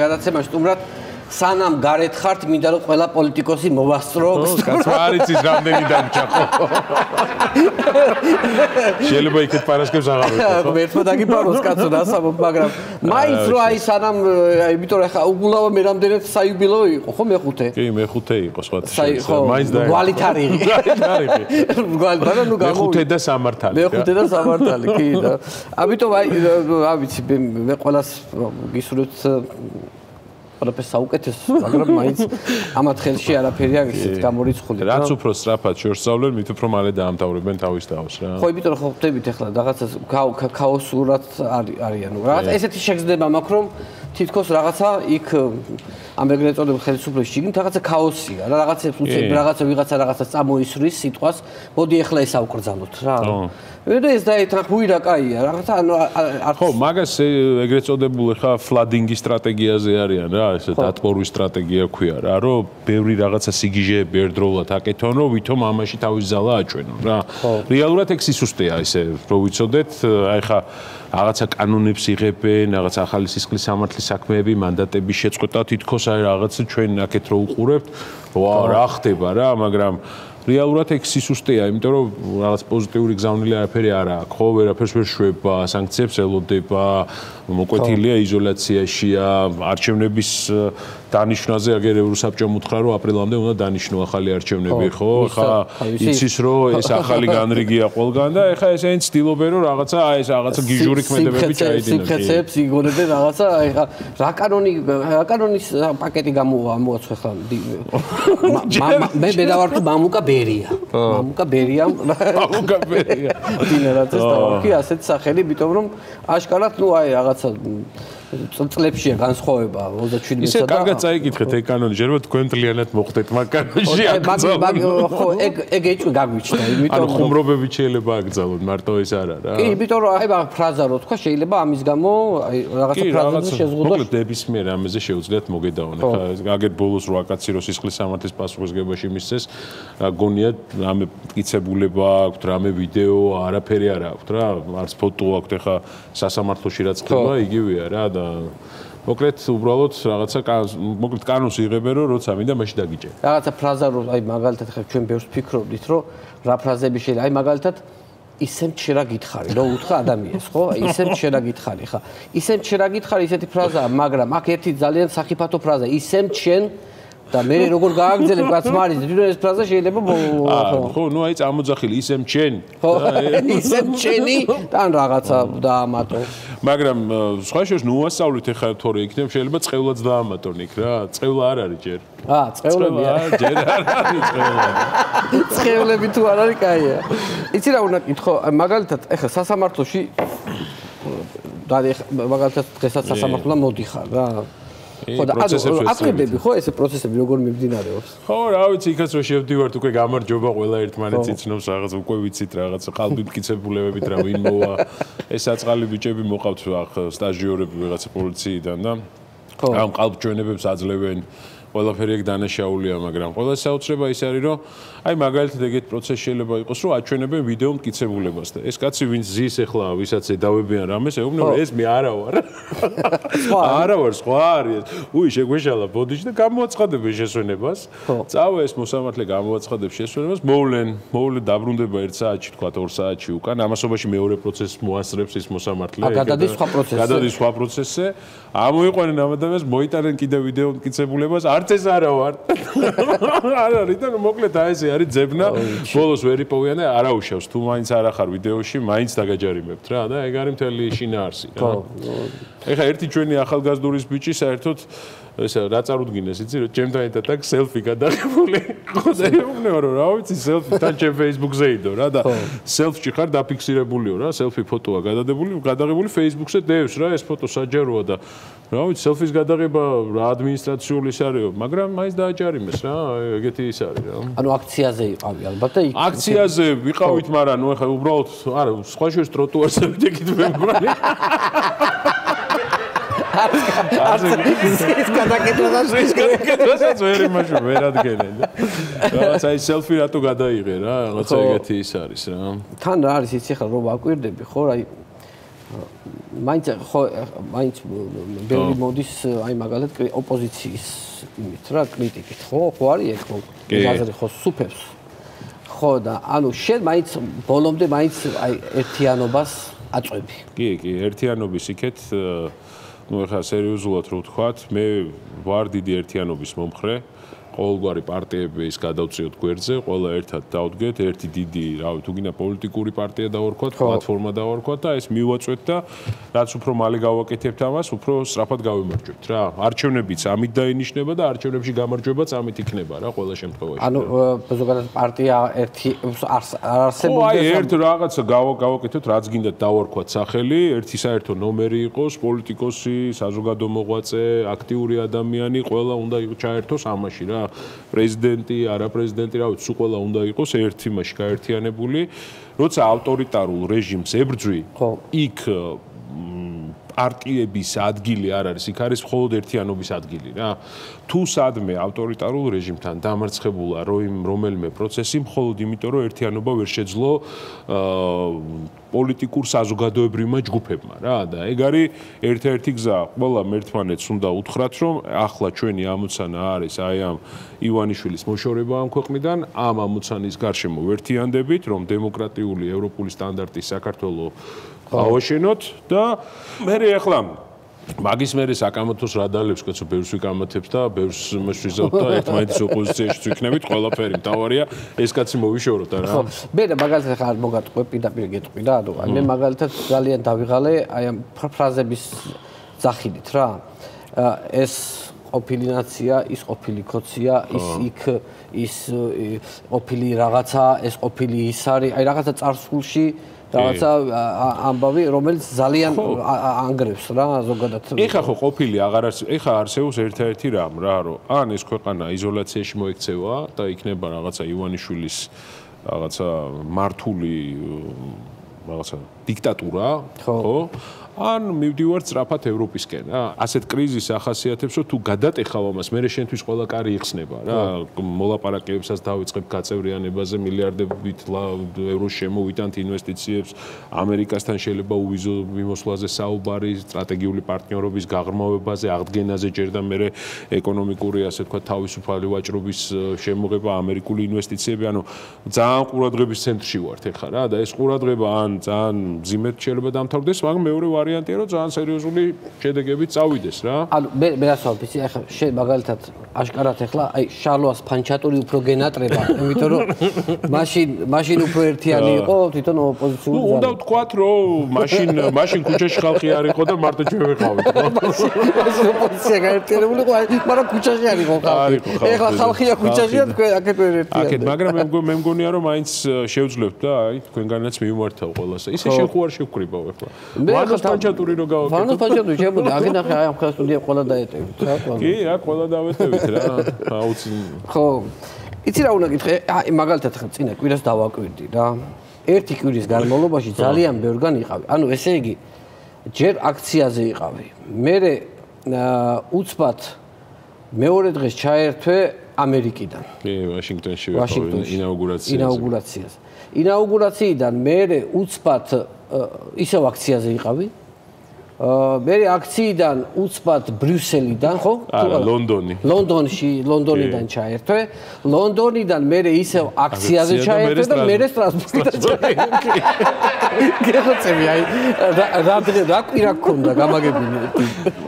გადაცემაში სტუმრად. სანამ გარეთ ხართ, მინდა რომ ყველა პოლიტიკოსი მოვასწრო. კაცო არ იცის რამდენი დამჭა ხო? შეიძლება იქეთ პარასკევს აღარ ვიყო. ერთმა დაგიპაროს კაცო დასამობ, მაგრამ მაინც რო აი სანამ იმიტომ რომ ხა უგულავა მე რამდენად საიუბილეო იყო, ხო მეხუთე? კი, მეხუთე იყო სხვათა შორის. მაინც და გვალით არიღი. გვალით ნუ გამო. მეხუთე და სამართალი. მეხუთე და სამართალი, კი და. ამიტომ აი რა ვიცი მე ყველას გისურვებთ ყველაფერს საუკეთესო, მაგრამ მაინც ამათ ხელში არაფერი არ ისეთ გამორიცხული. რაც უფრო სწრაფად შეურსწავლენ, მით უფრო მალე დაამთავრებენ თავის თავს რა. ხო, იმიტომ რომ ხო ხვდებით ახლა რაღაცას ქაოსურად არიან. რაღაც ესეთი შეგრძნება მაქვს, რომ თითქოს რაღაცა იქ ამ ეგრეთ წოდებულ ხელისუფლების შიგნით რაღაცა ქაოსია რა, რაღაცებს უცებ რაღაცა ვიღაცა რაღაცას წამოისვრის სიტყვას, მოდი ახლა ეს ავკრძალოთ რა. მე ეს დაეთანხმუი რა კაია, რაღაცა ანუ ხო, მაგას ეგრეთ წოდებულ ხა ფლადინგის სტრატეგიაზე არიან რა, ესე დატბორვის სტრატეგია ქვია რა, რომ ბევრი რაღაცა სიგიჟეები ერთდროულად აკეთონ, რომ ვითომ ამაში თავის ზალა აჭვენონ რა. რეალურად ეგ სისუსტეა ესე, რო ვიცოდეთ, აი ხა რაღაცა კანონებს იღებენ, რაღაცა ახალი სისხლის სამართლის საქმეები, მანდატების შეწყვეტა, თითქოს აი რაღაცა ჩვენ აქეთ რო უყურებთ, ვა რა ხდება რა, მაგრამ რეალურად ეგ სისუსტეა, იმიტომ რომ რაღაც პოზიტიური გზავნილი არაფერი არ აქვს, ხო, ვერაფერს ვერ შვება, სანქციებს ელოდება, მოკვეთილია იზოლაციაშია, არჩევნების დანიშნაზე აგერ ევროსაბჭომ უთხრა, რომ აპრილამდე უნდა დანიშნო ახალი არჩევნები, ხო? ხა იცის რომ ეს ახალი განრიგია ყველგან და ეხა ესენი ცდილობენ რომ რაღაცა აი ეს რაღაცა გიჟური ქმედებები ჩაიდინონ. სიმხეცებს იგონებენ რაღაცა აი ხა რა კანონის პაკეტი გამოაცხო ხა. მე დავარ თუ მამუკა ბერია. მამუკა ბერია. მამუკა ბერია. დინერაც ეს დავარქი ასეთ სახელი, იმიტომ რომ აშკარად ნუ აი რაღაცა წლებშია განსხვავება 27-სა და კარგად წაიკითხეთ ეგ კანონი, შეიძლება თქვენ მთლიანად მოხდეთ მაგ კანონში აკრძალოთ. ხო, ეგ ეჭვი გაგვიჩნდა, იმიტომ რომ ხუმრობები შეიძლება აკრძალოთ, მარტო ეს არა რა. კი, იმიტომ რომ აი მაგ ფრაზა რო თქვა, შეიძლება ამის გამო აი რაღაცა ფრაზაზე შეზღუდოს. მოკლედ ნებისმიერ ამაზე შეუძლიათ მოგედაონ. ხა აგერ ბოლოს 8 კაცი რო სისხლის სამართლის პასუხისგებაში მისცეს, გონია რამე მტკიცებულება აქვთ, რამე ვიდეო, არაფერი არ აქვთ რა, არც ფოტო აქვთ, ხა სასამართლოში რაც ხდება, იგივეა რა და მოკლედ უბრალოდ რაღაცა მოკლედ კანონს იღებენ რომ როცა მინდა მაშინ დაგიჭერ. რაღაცა ფრაზა რომ აი მაგალითად ხა ჩვენ ბევრს ფიქრობდით რომ რა ფრაზები შეიძლება აი მაგალითად ისემ ჩერა გითხარი რომ უთხრა ადამიანს ხო ისემ ჩერა გითხარი ხა ისემ ჩერა გითხარი ისეთი ფრაზაა მაგრამ აქ ერთი ძალიან სახიფათო ფრაზა ისემ ჩენ და მე როგორ გააგრძელებ კაც მარის თვითონ ეს ფრაზა შეიძლება ხო ნუ აი წამოძახილი ისემ ჩენ ისემ ჩენი თან რაღაცა დაამატო მაგრამ სხვა შორის ნუ ასწავლით ახლა თორე იქნებ შეიძლება წყევლაც დაამატონ იქ რა წყევლა არ არის ჯერ წყევლები ჯერ არ არის წყევლა წყევლები თუ არ არის კაია იცი რა უნდა კითხო მაგალითად ახლა სასამართლოში და მაგალითად დღესაც სასამართლოა მოდიხარ რა ხო და აკეთები ხო ეს პროცესები როგორ მიმდინარეობს ხო რა ვიცი იქაც რომ შევდივართ უკვე გამარჯობა ყველა ერთმანეთს იცნობს რაღაც უკვე ვიცით რაღაც ყალბი მტკიცებულებებით რა ვინ მოვა ეს აწყალი ბიჭები მოყავთ ახ სტაჟიორები ვიღაცა პოლიციიდან და ამ ყალბჩვენებებს აძლევენ ყველაფერი ეგ დანაშაულია, მაგრამ ყველა საოცრება ის არის, რომ აი მაგალითად ეგეთ პროცესი შეიძლება იყოს, რომ აჩვენებენ ვიდეო მტკიცებულებას და ეს კაცი ვინც ზის ახლა ვისაც დავებიან რამეს, ეუბნება რომ ეს მე არა ვარ. არა ვარ, სხვა არის. უი შეგვეშალა ბოდიში და გამოაცხადებენ შესვენებას. წავა ეს მოსამართლე გამოაცხადებს შესვენებას, მოვლენ დაბრუნდება 1 საათში, თქვა 2 საათში უკან, ამასობაში მეორე პროცესს მოასწრებს ის მოსამართლე. გადადის სხვა პროცესზე. ამოიყვანენ ამ ადამიანს, მოიტანენ კიდე ვიდეო მტკიცებულებას, არც ეს არა ვარ. არ არის და მოკლედ აი ესე არის ძებნა, ბოლოს ვერ იპოვიან და არაუშავს, თუ მაინც არ ახარ ვიდეოში, მაინც დაგაჯარიმებთ რა და ეგ არის მთელი შინაარსი რა. ეხლა ერთი ჩვენი ახალგაზრდურის ბიჭი საერთოდ ესა რა წარუდგინეს, იცი რომ ჩემთან ერთად აქ სელფი გადაღებული. ხო და ეუბნება რომ რა ვიცი სელფი თან ჩემ Facebook-ზე idო რა და სელფში ხარ დაფიქსირებულიო რა, სელფი ფოტოა გადაღებული Facebook-ზე დევს რა, ეს ფოტო საჯაროა და რა ვიცი სელფის გადაღება რა ადმინისტრაციული ის არისო, მაგრამ მაინც დააჯარიმეს რა, ეგეთი ის არის რა. ანუ აქციაზე იყავი ალბათ და იქ აქციაზე ვიყავით, მაგრამ ნუ ეხლა უბრალოდ არა, სხვა შორის ტროტუარზე ვიდექით მე მგონი. ეს გადაკეთებასაც ვერ იმაში ვერ ადგენენ. რაღაცა ის სელფი რატო გადაიღე რა, რაღაცა ეგეთი ის არის რა. თან რა არის იცი ხა რომ აკვირდები ხო აი მაინც ბევრი მოდის აი მაგალითად ოპოზიციის იმით რა კრიტიკით ხო არის ეგ ხო გაზრი ხო სუფებს ხო და ანუ შენ მაინც ბოლომდე მაინც აი ერთიანობას აწვევი. კი, ერთიანობის იქეთ ну ეხლა სერიოზულად რო ვთქვათ, მე ვარ დიდი ერთიანობის მომხრე. ყოველგვარი პარტიები ის გადავწიოთ გვერდზე, ყველა ერთად დავდგეთ, ერთი დიდი, რავი, თუ გინდა პოლიტიკური პარტია დავარქვათ, პლატფორმა დავარქვათ და ეს მივაწვეთ და რაც უფრო მალე გავაკეთებთ ამას, უფრო სწრაფად გავიმარჯვებთ რა. არჩევნებიც ამით დაინიშნება და არჩევნებში გამარჯვებაც ამით იქნება რა, ყველა შემთხვევაში. ანუ ზოგადად პარტია ერთი არ არსებობს. აი ერთ რაღაცა გავაკეთოთ, რაც გინდათ დავარქვათ სახელი, ერთი საერთო ნომერი იყოს, პოლიტიკოსი, საზოგადო მოღვაწე, აქტიური ადამიანი, ყველა უნდა ჩაერთოს ამაში რა. პრეზიდენტი, არაპრეზიდენტი, რა ვიცი, ყველა უნდა იყოს ერთი მასში გაერთიანებული. როცა ავტორიტარულ რეჟიმს ებრძვი, იქ პარტიების ადგილი არ არის, იქ არის მხოლოდ ერთიანობის ადგილი რა. თუ სადმე ავტორიტარულ რეჟიმთან დამარცხებულა რომელიმე პროცესი, მხოლოდ იმიტომ რომ ერთიანობა ვერ შეძლო პოლიტიკურ საზოგადოებრივმა ჯგუფებმა რა და ეგ არის ერთ-ერთი გზა. ყველამ ერთმანეთს უნდა უთხრათ, რომ ახლა ჩვენი ამოცანა არის აი ამ ივანიშვილის მოშორება ამ ქვეყნიდან, ამ ამოცანის გარშემო ვერთიანდებით, რომ დემოკრატიული ევროპული სტანდარტის საქართველო ავაშენოთ და მე ახლა მაგის მერე საკამათოს რადალებს, კაცო, ბევრს ვიკამათებს და ბევრს მოშვიზავთ და ერთმანეთის ოპოზიციაში ვიქნებით, ყველაფერი მთავარია ეს კაცი მოვიშოროთ რა. მე მაგალითად ხარ მოგატყვე პირდაპირ გეტყვი რა, ანუ მე მაგალითად ძალიან დავიღალე აი ამ ფრაზების ძახილით რა. ეს ყოფილი ნაცია, ის ყოფილი ქოცია, ის იქ ის ყოფილი რაღაცა, ეს ყოფილი ის არის, აი რაღაცა წარსულში რაღაცა ამბავი, რომელიც ძალიან ანგრევს რა ზოგადად. ეხა ხო ყოფილი აღარ არის, ეხა არსებობს ერთ-ერთი რამ რა, რომ ან ეს ქვეყანა იზოლაციაში მოექცევა და იქნება რაღაცა ივანიშვილის რაღაცა მართული რაღაცა დიქტატურა, ხო? ან მივდივართ სწრაფად ევროპისკენ რა. ასეთ კრიზისს ახასიათებს, რომ თუ გადატეხავ ამას, მე შენთვის ყველა კარი იხსნება რა. მოლაპარაკებებსაც დავიწყებ გაწევრიანებაზე, მილიარდებით ევროს შემოვიტანთ ინვესტიციებს, ამერიკასთან შეიძლება უვიზო მიმოსვლაზე საუბარი, სტრატეგიული პარტნიორობის გაღრმავებაზე, აღდგენაზე ჯერ და მე ეკონომიკური, ასე ვთქვათ, თავისუფალი ვაჭრობის შემოღება, ამერიკული ინვესტიციები, ანუ ძალიან ყურადღების ცენტრში ვართ ეხლა რა და ეს ყურადღება ან ძალიან მძიმედ შეიძლება დამთავრდეს, მაგრამ მეორე ვარიანტია რომ ძალიან სერიოზული შედეგები წავიდეს რა. ანუ მე რასვავ ვიცი, ახლა შენ მაგალითად აშკარად ახლა აი შარლოას ფანჩატური უფრო გენატრება, იმიტომ რომ მაშინ უფრო ერთიანი იყო თვითონ ოპოზიციური. ნუ უნდა ვთქვათ რომ მაშინ ქუჩაში ხალხი არ იყო და მარტო ჩვენ ვიყავით. ოპოზიცია გაერთიანებული იყო, მაგრამ ქუჩაში არ იყო ხალხი. ახლა ხალხია ქუჩაშია, თქვენ აქეთ ვერ ერთიანი. აქეთ, მაგრამ მე მგონია რომ მაინც შევძლებთ და აი თქვენგანაც მიმართავ ყველასა. ისე შენ ხო არ შევკრიბავ ახლა. ვანოს ფანჩატური რო გავაკეთო. ვანოს ფანჩატური შემოდი, აგინახე აი ამ ხას სტუდია ყველა დაეტევით რა ყველა. კი, რა ყველა დავეტევით რა. აუცი. ხო. იცი რა უნდა გითხე? აი მაგალითად ხა წინა კვირას დავაკვირდი რა. ერთი კვირის განმავლობაში ძალიან ბევრგან იყავი. ანუ ესე იგი ჯერ აქციაზე იყავი. მერე უცბად მეორე დღეს ჩაერთვე ამერიკიდან. კი, ვაშინგტონში ვიყავი ინაუგურაციაზე. ინაუგურაციიდან მე უცბად ისევ აქციაზე იყავი. მე აქციიდან უცბად ბრიუსელიდან, ხო? არა, ლონდონიდან ჩაერთვე. ლონდონიდან მე ისევ აქციაზე ჩაერთვე და მე სტრასბურგიდან ჩაერთვე. გეხოცები, აი რა კვირა გქონდა გამაგებინე.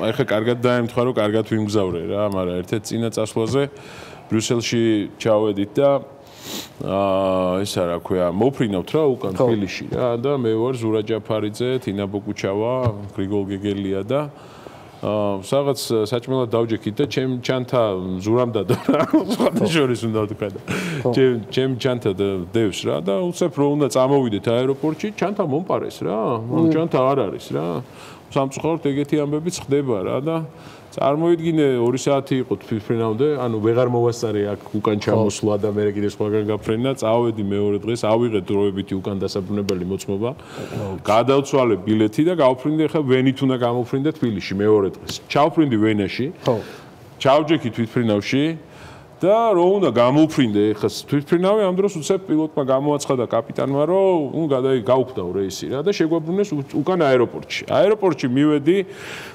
აი ხა კარგად დაემთხვა რომ კარგად ვიმგზავრე რა, მაგრამ ერთ-ერთ წინა წასვლაზე ბრიუსელში ჩავედით და ისა რა ქვია, მოფრინავთ რა უკან თბილისში რა და მე ვარ ზურა ჯაფარიძე, თინა ბოკუჩავა, გრიგოლ გეგელია და სადღაც საჭმელად დავჯექით და ჩემ ჩანთა ზურამ დადო რა, შორის უნდა ვთქვა და ჩემ ჩანთა დევს რა და უცებ რომ უნდა წამოვიდეთ აეროპორტში, ჩანთა მომპარეს რა, ჩანთა არ არის რა. სამწუხაროდ ეგეთი ამბებიც ხდება რა და წარმოიდგინე 2 საათი იყო თვითფრინავდე, ანუ ვეღარ მოვასწარე აქ უკან ჩამოსვლა და მე კიდე სხვაგან გაფრენა, წავედი მეორე დღეს, ავიღე დროებითი უკან დასაბრუნებელი მოწმობა. გადავცვალე ბილეთი და გავფრინდე ხა ვენით უნდა გამოფრინდე თბილისში მეორე დღეს. ჩავფრინდი ვენაში. ხო. ჩავჯექი თვითფრინავში და რო უნდა გამოფრინდე ხა თვითფრინავი ამ დროს უცებ პილოტმა გამოაცხადა კაპიტანმა რომ გაუხდაო რეისი რა და შეგვაბრუნეს უკან აეროპორტში. აეროპორტში მივედი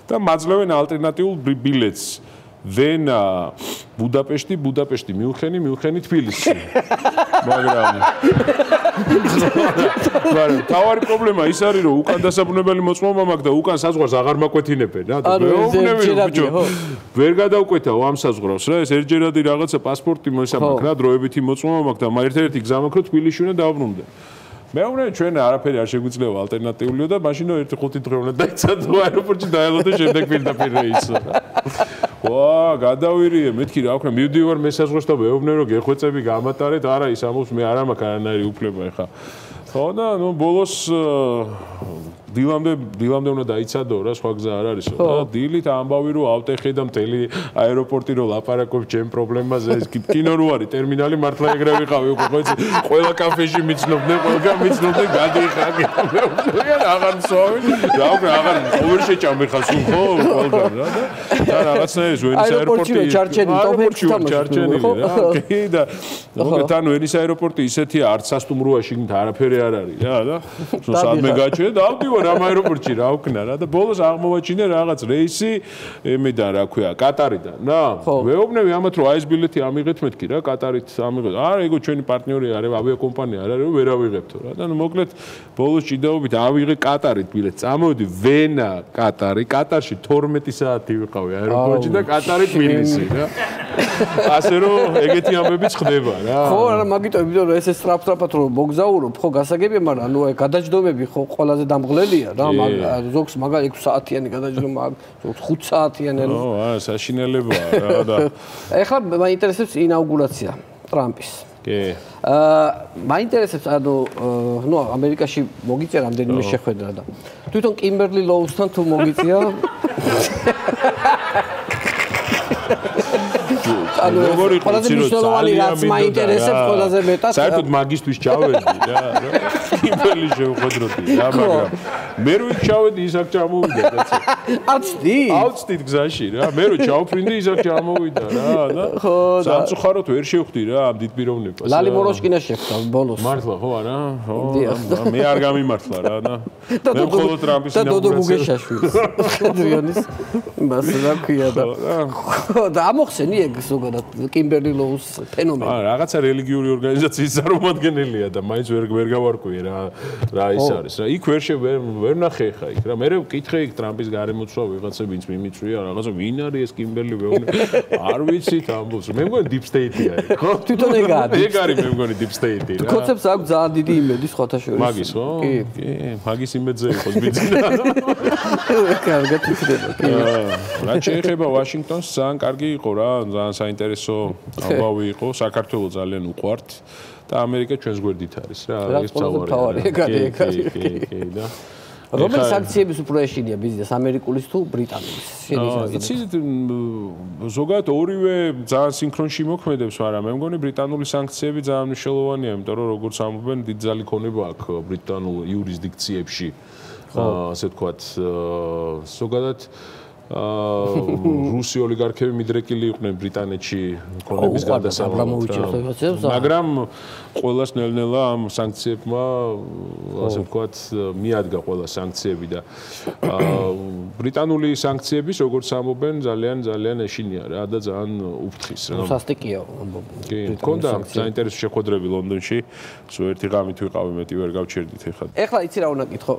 და მაძლევენ ალტერნატიულ ბილეთს. ვენა, ბუდაპეშტი, მიუნხენი, თბილისი. მაგრამ თავარი პრობლემა ის არის რომ უკან დასაბრუნებელი მოწმობა მაქვს და უკან საზღვარს აღარ მაკვეთინებენ რა და მეუბნები რომ ბიჭო ვერ გადავკვეთავ ამ საზღვრავს რა ეს ერთჯერადი რაღაცა პასპორტი მოსამაქვს რა დროებითი მოწმობა მაქვს და ერთ-ერთი გზა მაქვს რომ თბილისში უნდა დავბრუნდე. მეუბნები ჩვენ არაფერი არ შეგვიძლია ალტერნატიულიო და მაშინ 1-5 დღე უნდა დაიცადო აეროპორტში დაელო და შემდეგ პირდაპირ რეისო. ვა, გადავირიე, მეთქი რა ვქნა, მივდივარ მესაზღვრს და მეუბნები რომ გეხვეწები გამატარეთ, არა ის ამბობს მე არ მაქვს არანაირი უფლება ეხა. ხო და ნუ ბოლოს დილამდე უნდა დაიცადო რა, სხვა გზა არ არისო და დილით ამბავი რომ ავტეხე და მთელი აეროპორტი რომ ლაპარაკობ ჩემ პრობლემაზე ეს კინო რო არის ტერმინალი მართლა ეგრე ვიყავი უკვე ხო ყველა კაფეში მიცნობდნენ გადიხარ აღარ მსვავი რა უკვე აღარ ვერ შეჭამე ხარ სულ ხო ყველგან რა და რაღაცნაირი ვენის აეროპორტი ჩარჩენილი რა კი და მოგეთ ანუ ვენის აეროპორტი ისეთია არც სასტუმროა შიგნით არაფერი არ არის რა და სადმე გაჩერე და ავდივარ ამ აეროპორტში რა ვქნა რა და ბოლოს აღმოვაჩინე რაღაც რეისი იმიდან რა ქვია კატარიდან რა ვეუბნები ამათ რომ აი ეს ბილეთი ამიღეთ მეთქი რა კატარით ამიღეთ არა ეგო ჩვენი პარტნიორი არის ავიაკომპანია არ არის რომ ვერ ავიღებთო რა და მოკლედ ბოლოს ჭიდაობით ავიღე კატარით ბილეთი წამოვიდი ვენა კატარში 12 საათი ვიყავი აეროპორტში და კატარი თბილისი რა ასე რომ ეგეთი ამბებიც ხდება რა ხო არა მაგიტომ იმიტომ რომ ესე სტრაფ-სტრაფად რომ მოგზაურობ ხო გასაგებია მაგრამ ანუ აი გადაჯდომები ხო ყველაზე დამღლელია რა ზოგს მაგალ 6 საათიანი გადაჯდომა ზოგს 5 საათიანი ო არა საშინელებაა რა და ეხლა მაინტერესებს ინაუგურაცია ტრამპის კი მაინტერესებს ანუ ნუ ამერიკაში მოგიწია რამდენიმე შეხვედრა და თვითონ კიმბერლი ლოუსთან თუ მოგიწია ანუ ყველაზე მნიშვნელოვანი რაც მაინტერესებს ყველაზე მეტად საერთოდ მაგისტვის ჩავედი რა კიმბერლი შევხვედროდი რა მაგრამ მე რო ჩავედი ისაკ ჩამოვიდა კაცო ავწდით გზაში რა მე რო ჩავფრინდი ისაკ ჩამოვიდა რა და სამწუხაროდ ვერ შევხვდი რა ამ დიდ პიროვნებას ლალი მოროშკინა შეხვდა ბოლოს მართლა ხო არა მე არ გამიმართლა რა და მე მხოლოდ ტრამპის და დოდო გუგეშაშვილს ხედრიანის მას რა ქვია და და ამოხსენი ეგ ზოგადად კიმბერლი ლოუს ფენომენი რაღაცა რელიგიური ორგანიზაციის წარმომადგენელია და მაინც ვერ გავარკვიე რა ის არის რა იქ ვერ ნახე ხა იქ რა მე ვკითხე იქ ტრამპის გარემოცვა ვიღაცა ვინც მიმიწვია რაღაცა ვინ არის ეს კიმბერლი არ ვიცით ამბობს მე მგონი deep state-ია ხო თვითონ ეგ არის მე მგონი deep state-ი რა კონცეფტს აქვს ძალიან დიდი იმედი სხვათა შორის მაგის ხო კი მაგის იმედზე იყოს ბიძინა კარგად იქნება კი რა შეეხება ვაშინგტონს ძალიან კარგი იყო რა ძალიან საინტერესო ამბავი იყო საქართველოს ძალიან უყვართ და ამერიკა ჩვენს გვერდით არის რა ეს თავარი კი და რომელი სანქციების უფრო ეშინია ბიზნეს ამერიკულის თუ ბრიტანულის იცით ზოგადად ორივე ძალიან სინქრონში მოქმედებს მაგრამ მე მგონი ბრიტანული სანქციები ძალიან მნიშვნელოვანია იმიტომ რომ როგორც ამბობენ დიდ ძალი ქონება აქვს ბრიტანულ იურისდიქციებში ასე ვთქვათ ზოგადად რუსი ოლიგარქები მიდრეკილი იყვნენ ბრიტანეთში ქონების გადასამოწმებლად. მაგრამ ყველას ნელ-ნელა ამ სანქციებმა, ასე ვთქვათ, მიადგა ყველა სანქციები და ბრიტანული სანქციების, როგორც ამობენ, ძალიან ეშინია რა და ძალიან უფრთხის რა. სასტიკია ამბობენ. კი, მქონდა საინტერესო შეხვედრები ლონდონში, სულ ერთი ღამით ვიყავი, მეტი ვერ გავჩერდით ეხლა. ეხლა იცი რა უნდა გითხო,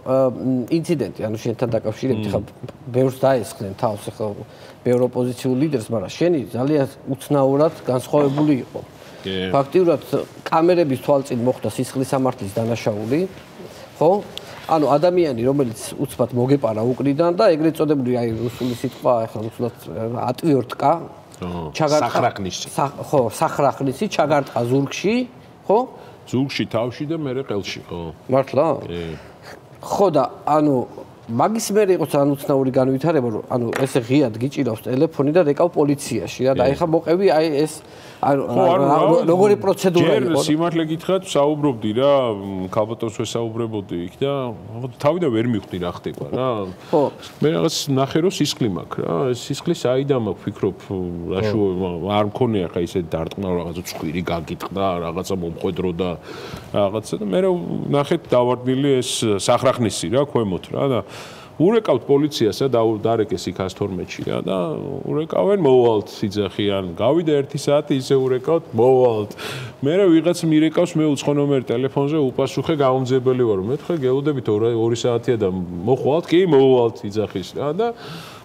ინციდენტი, ანუ შენთან დაკავშირებით, ხა ბევრს დაესხნენ თავს, ეხლა ბევრ ოპოზიციურ ლიდერს, მაგრამ შენი ძალიან უცნაურად განსხვავებული იყო. ფაქტიურად კამერების თვალწინ მოხდა სისხლის სამართლის დანაშაული, ხო? ანუ ადამიანი, რომელიც უცბად მოგეპარა უკრიდან და ეგრეთ წოდებული აი რუსული სიტყვა, ეხლა რუსულად ატვიორტკა, სახრაყნისი. ხო, სახრაყნისი ჩაგარტყა ზურგში, ხო? ზურგში, თავში და მერე ყელში, ხო? მართლა? ხო და ანუ მაგის მერე იყო ძალიან უცნაური განვითარება, რომ ანუ ესე ღიად გიჭირავს ტელეფონი და რეკავ პოლიციაში რა და ეხლა მოყევი აი ეს ანუ როგორი პროცედურა იყო? ჯერ სიმართლე გითხრათ, საუბრობდი რა, ქალბატონს ვესაუბრებოდი იქ და თავიდან ვერ მივხვდი რა ხდება რა. ხო. მე რაღაც ნახე რომ სისხლი მაქვს რა, ეს სისხლი საიდან მაქვს, ვფიქრობ, არ მქონია ხა ისე დარტყმა რაღაცა ცხვირი გაგიტყდა, რაღაცა მომხვედრო და რაღაცა და მე ნახეთ დავარდნილი ეს სახრაყნისი რა, ქვემოთ რა და ურეკავთ პოლიციასა და დარეკეს იქ 112-ში რა და ურეკავენ მოვალთ სიძახიან გავიდა 1 საათი ისე ურეკავთ მოვალთ მე ვიღაც მირეკავს მე უცხო ნომერი ტელეფონზე უპასუხე გაუმძებელი ვარ მეთქე გელოდებით 2 საათია და მოხვალთ კი მოვალთ სიძახის რა და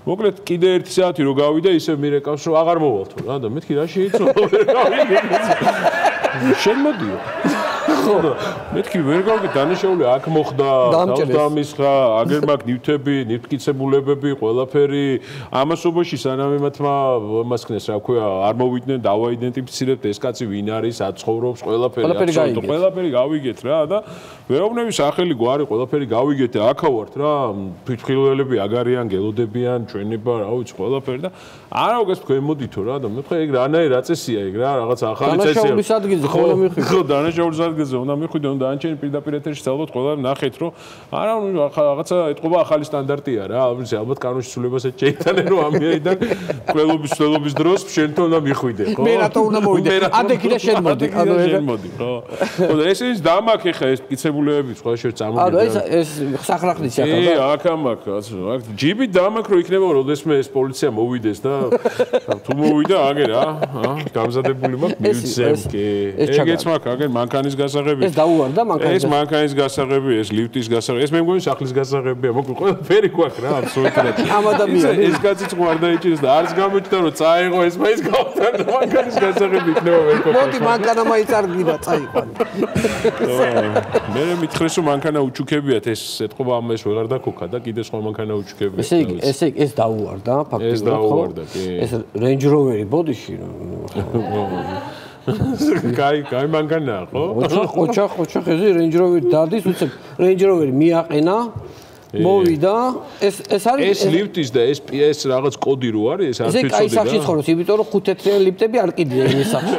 მოკლედ კიდე 1 საათი რო გავიდა ისე მირეკავს რომ აღარ მოვალთო რა და მეთქი რა შეიცვალა შენ მოდიო ხო მეთქი ვერ გავიგე დანაშაული აქ მოხდა დამისხა აგერ მაგ ნივთები ნივთკიცებულებები ყველაფერი ამასობაში სანამ მათმა მასქნეს რა ქვია არ მოვიდნენ დავაიდენტიფიცირებთ ეს კაცი ვინ არის აცხოვრობს ყველაფერი გავიგეთ რა და ვეუბნები სახელი გვარი ყველაფერი გავიგეთ და აქა ვართ რა ფითხილველები აგარიან გელოდებიან ჩვენება რა ვიცი ყველაფერი და არა უგეს თქვენ მოდითო რა და მეთქე ეგ რანაირ აწესია ეგ რა რაღაც ახალი წესია დანაშაულის ადგილზე ხო უნდა მიხვიდე ხო დანაშაულის ადგილზე უნდა მიხვიდე და ანჩენი პირდაპირ ეთერში ალბათ ყველა ნახეთ რომ არა რაღაცა ეთყობა ახალი სტანდარტია რა ალბათ კანონში ცვლილებას შეიტანენ რომ ამიერიდან ყველობის დროს შენთან უნდა მიხვიდე ხო მე რატო უნდა მოვიდე ადექი და შენ მოდი ანუ შენ მოდი ხო ხო ეს ის დამაკ ეხა ეს მკიცებულებები სხვა შორს წამოვიდა ანუ ეს სახრაყნისი ახლა და აქ ამაკ ჯიბი დამაკ რო იქნება როდესმე ეს პოლიცია მოვიდეს და თუ მოვიდა აგერ გამზადებული მაქვს მივიცემ კი ეგეც მაქვს აგერ მანქანის გასაღები ეს დაუვარდა მანქანის ეს მანქანის გასაღები ეს ლიფტის გასაღები ეს მე მგონი სახლის გასაღებია მოკლედ ყველაფერი გვაქვს რა აბსოლუტურად ამ ადამიანს ეს კაციც ყوار დაიჭირეს და არც გამოჩნდა რომ წაიღო ეს მაინც გავთან მანქანის გასაღები იქნება ვერ ყოფილი მოდი მანქანა მაინც არ გიდა წაიყვან მე მითხრეს რომ მანქანა უჩუქებიათ ეს ეთყობა ამ ეს ვეღარ დაქოქა და კიდე სხვა მანქანა უჩუქებია ეს დაუვარდა ფაქტობრივად ხო ეს Range Rover-ი ბოდიში კაი მანქანაა ხო? ოჩახ ესე Range Rover-ი დადის, უცებ Range Rover-ი მიაყენა მოვიდა ეს არის ეს ლიფტის და ეს რაღაც კოდი რო არის ეს არ ვიცოდი რა. ეს კაი სახში ცხოვრობს, იმიტომ რომ 5 თეთრიანი ლიფტები არ კიდია ეს სახში.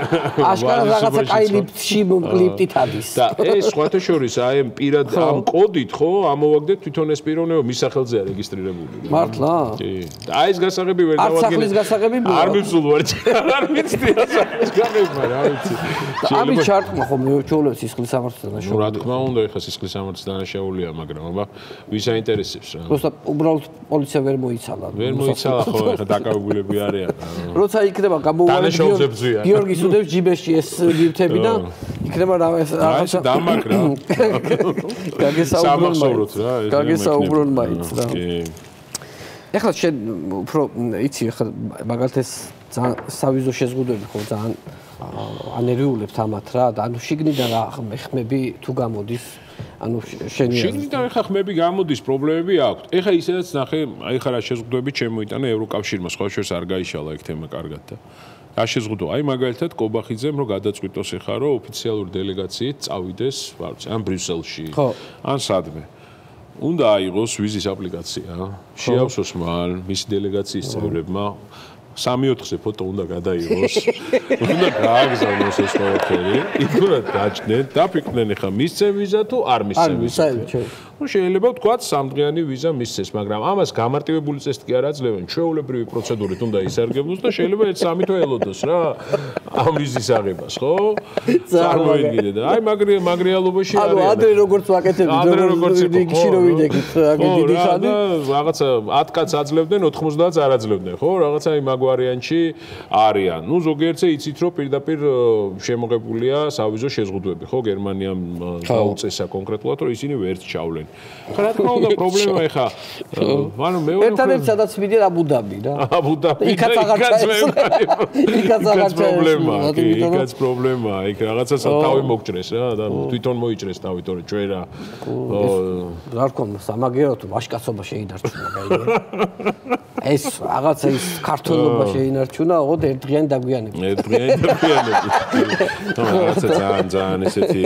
აშკარა რაღაცა კაი ლიფტში ლიფტით ადის. და ეს სხვათა შორის აი ამ პირად ამ კოდით ხო ამოვაგდეთ თვითონ ეს პიროვნება მის სახელზეა რეგისტრირებული. მართლა? კი. აი ეს გასაღები ვერ დავაგინე. არ სახლის გასაღები არ მივსულ ვარ. არ ვიცი რა სახლის გასაღები რა ვიცი. ამის ჩარტმა ხო მეჩვეულებს სისხლის სამართლის დანაშაული. რა თქმა უნდა ეხა სისხლის სამართლის დანაშაულია მაგრამ აბა ვის აინტერესებს რა. просто უბრალოდ პოლიცია ვერ მოიცალა. ვერ მოიცალა ხო ეხა დაკავებულები არიან. როცა იქნება გამოვალი გიორგის უდებს ჯიბეში ეს ლიფტები და იქნება რაღაცა დამაკრა. გაგესაუბროთ რა. გაგესაუბრონ მაინც რა. ეხლა შენ უფრო იცი ეხლა მაგალითად ეს სავიზო შეზღუდვები ხო ძალიან ანერვიულებთ ამათ რა და ანუ შიგნიდან რა ხმები თუ გამოდის ანუ შიგნიდან ხა ხმები გამოდის პრობლემები აქვს ეხა ისედაც ნახე აი ხა რა შეზღუდვები შემოიტანა ევროკავშირმა სხვა შორს არ გაიშალა ეგ თემა კარგად და რა შეზღუდვა აი მაგალითად კობახიძემ რომ გადაწყვიტოს ეხა რომ ოფიციალური დელეგაციით წავიდეს ან ბრიუსელში ან სადმე უნდა აიღოს ვიზის აპლიკაცია შეავსოს მან მისი დელეგაციის წევრებმა 3-4-ზე ფოტო უნდა გადაიღოს. უნდა გააგზავნოს ეს ყველაფერი. იქურად დაჭდნენ, დაფიქრდნენ ხა მისცემ ვიზა თუ არ მისცემ ვიზა. ну შეიძლება ვთქვათ 3დღიანი ვიზა მისცეს, მაგრამ ამას გამარტივებული წესით კი არ აძლევენ. ჩვეულებრივი პროცედურით უნდა ისარგებლოს და შეიძლება 1-3 თვე ელოდოს რა ამ ვიზის აღებას, ხო? წარმოიდგინე და აი მაგრიალობაში არის. ანუ ადრე როგორც ვაკეთებდით, როგორც რიგში რო ვიდექით, აგე დიდი ხანი. რაღაცა 10 კაცს აძლევდნენ, 90-ს არ აძლევდნენ, ხო? რაღაცა იმ აგვარიანში არიან. ну ზოგიერთზე იცით რომ პირდაპირ შემოღებულია სავიზო შეზღუდვები, ხო? გერმანიამ დაუწესა კონკრეტულად რომ ისინი ვერც ჩავლენ. რა თქმა უნდა პრობლემა ეხა ანუ მეორე ერთადერთი სადაც მიდიან აბუდაბი რა აბუდაბი იქაც პრობლემაა იქაც პრობლემაა იქ რაღაცას თავი მოგჭრეს რა და თვითონ მოიჭრეს თავი თორე ჩვენ რა რა თქმა სამაგიეროდ ვაშკაცობა შეინარჩუნა გაიგე ეს რაღაცა ის ქართულობა შეინარჩუნა ოღონდ ერთდღიანი დაგვიანებით რაღაცა ძალიან ესეთი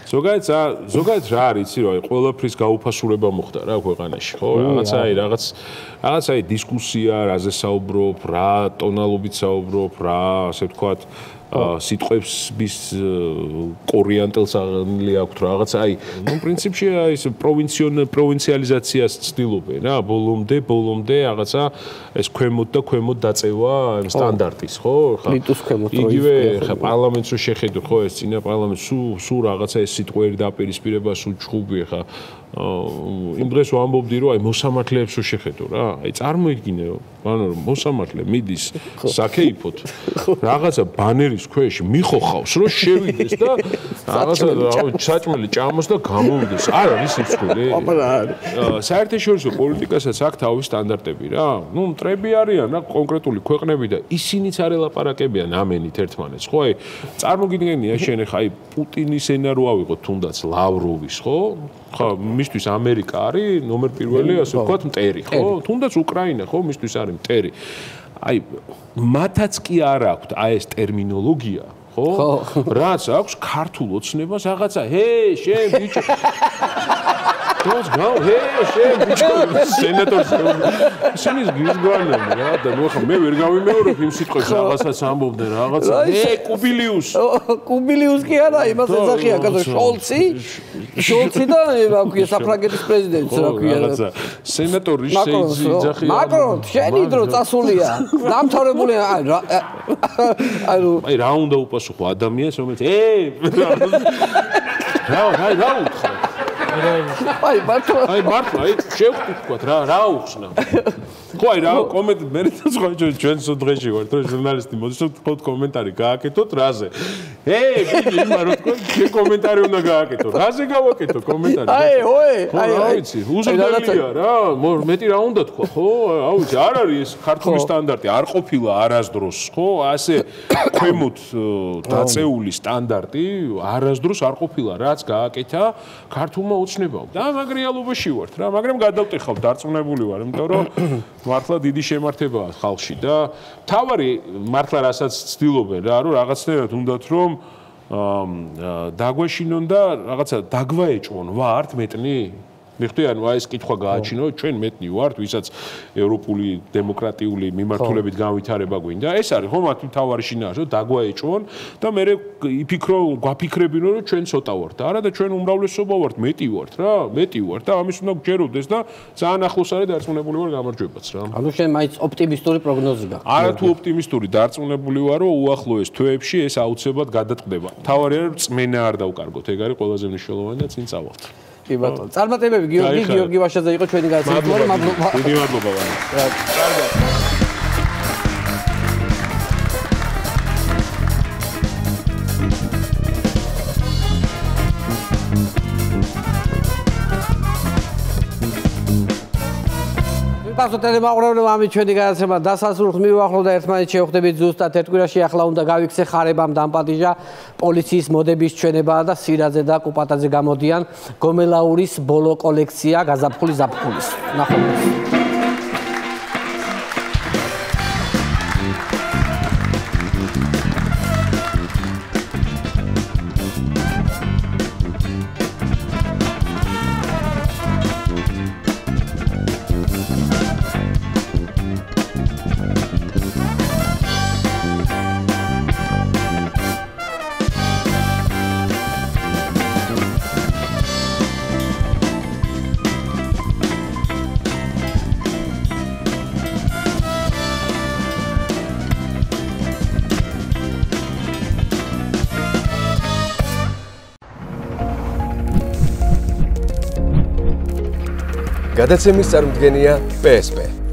ზოგადად რა არის იცი რომ აი ყველაფრის გაუფასურება მოხდა რა ქვეყანაში ხო რაღაცა დისკუსია რაზე საუბრობ რა ტონალობით საუბრობ რა ასე ვთქვათ სიტყვებს bis კორიანტელს აღნილი აქვს რაღაცა აი ნუ პრინციპში ის პროვინციალიზაციას ცდილობენ რა ბოლომდე რაღაცა ეს ქვემოთ დაწევა სტანდარტის ხო ხა იგივე ხა პარლამენტს რო შეხედო ხო ეს წინა პარლამენტს სულ რაღაცა ეს სიტყვერი დაპირისპირება სულ ჩხუბი ხა იმ დღეს ვამბობდი რომ აი მოსამართლეებს რო შეხედო რა აი წარმოიდგინე ანუ რომ მოსამართლე მიდის საქეიფოთ რაღაცა ბანერის ქვეშ მიხოხავს რომ შევიდეს და რაღაცა საჭმელი ჭამოს და გამოვიდეს არ არის სიცხული საერთაშორისო პოლიტიკასაც აქვს თავის სტანდარტები რა ნუ მტრები არიან რა კონკრეტული ქვეყნები და ისინიც არ ელაპარაკებიან ამენით ერთმანეთს ხო აი წარმოგიდგენია შენ ხა აი პუტინის ენა რო ავიღოთ თუნდაც ლავროვის ხო ხა მისთვის ამერიკა არის ნომერ პირველი ასე ვთქვათ მტერი ხო თუნდაც უკრაინა ხო მისთვის არის მტერი აი მათაც კი არ აქვთ აი ეს ტერმინოლოგია ხო რაც აქვს ქართულ ოცნებას რაღაცა ჰე შენ ბიჭო დოს გაუ ჰე შენ ბიჭო სენატორს შენის გიზგვანენ რა და ნუ ხა მე ვერ გავიმეორებ იმ სიტყვებს რაღაცას ამბობდნენ რაღაცა ჰე კუბილიუს კი არა იმას ეძახია კაცო შოლცი და რა ქვია საფრანგეთის პრეზიდენტს რა ქვია რაღაცა სენატორი შეიძახია მაკრონ შენი დრო წასულია დამთავრებული აი რა უნდა უპასუხო ადამიანს რომელიც აი მართლა შევხვდით რა უხსნა ხო აი რა კომენტ მერეთაც ხო ჩვენ დღეში ვართ რომ ჟურნალისტი მოდის რომ კომენტარი გააკეთოთ რაზე ბიჭი იმა რო თქვენ შე კომენტარი უნდა გააკეთო რაზე გავაკეთო კომენტარი აი ვიცი უზრდელია რა მეტი რა უნდა თქვა ხო აუცი არ არის ეს ქართული სტანდარტი არ ყოფილა არასდროს ხო ასე ქვემოთ დაწეული სტანდარტი არასდროს არ ყოფილა რაც გააკეთა ქართულმა ოცნებამ და მაგრიალობაში ვართ რა მაგრამ გადავტეხავ დარწმუნებული ვარ იმიტომ რომ მართლა დიდი შემართებაა ხალხში და თავარი მართლა რასაც ცდილობენ რა რომ რაღაცნაირად უნდათ რომ დაგვეშინონ და რაღაცა დაგვაეჭვონ ვართ მეტნი მიხდი ანუ აი ეს კითხვა გააჩინო ჩვენ მეტნი ვართ ვისაც ევროპული დემოკრატიული მიმართულებით განვითარება გვინდა ეს არის ხო მათი მთავარი შინაარსი რომ დაგვაეჭვონ და მე გვაფიქრებინო რომ ჩვენ ცოტა ვართ არა და ჩვენ უმრავლესობა ვართ მეტი ვართ და ამის უნდა გჯეროდეს და ძალიან ახლოს არის დარწმუნებული ვარ გამარჯვებაც რა ანუ შენ მაინც ოპტიმისტური პროგნოზი გაქვს არა თუ ოპტიმისტური დარწმუნებული ვარ რომ უახლოეს თვეებში ეს აუცილებლად გადაწყდება თავარია რომ წმენა არ დავკარგოთ ეგ არის ყველაზე მნიშვნელოვანი და წინ წავალთ კი ბატონო. წარმატებები გიორგი ვაშაძე იყო ჩვენი გადაცემა. მადლობა. დიდი მადლობა. კარგად. ბაზო ტელემაყურებელო ამით ჩვენი გადაცემა დასასრულს მივუახლოვდა ერთმანეთს შევხვდებით ზუსტად ერთ კვირაში ახლა უნდა გავიქცე ხარებამ დამპატიჟა პოლიციის მოდების ჩვენებაა და სირაძე და კუპატაძე გამოდიან გომელაურის ბოლო კოლექცია გაზაფხული ზაფხულის ნახოთ გადაცემის წარმომადგენია PSP.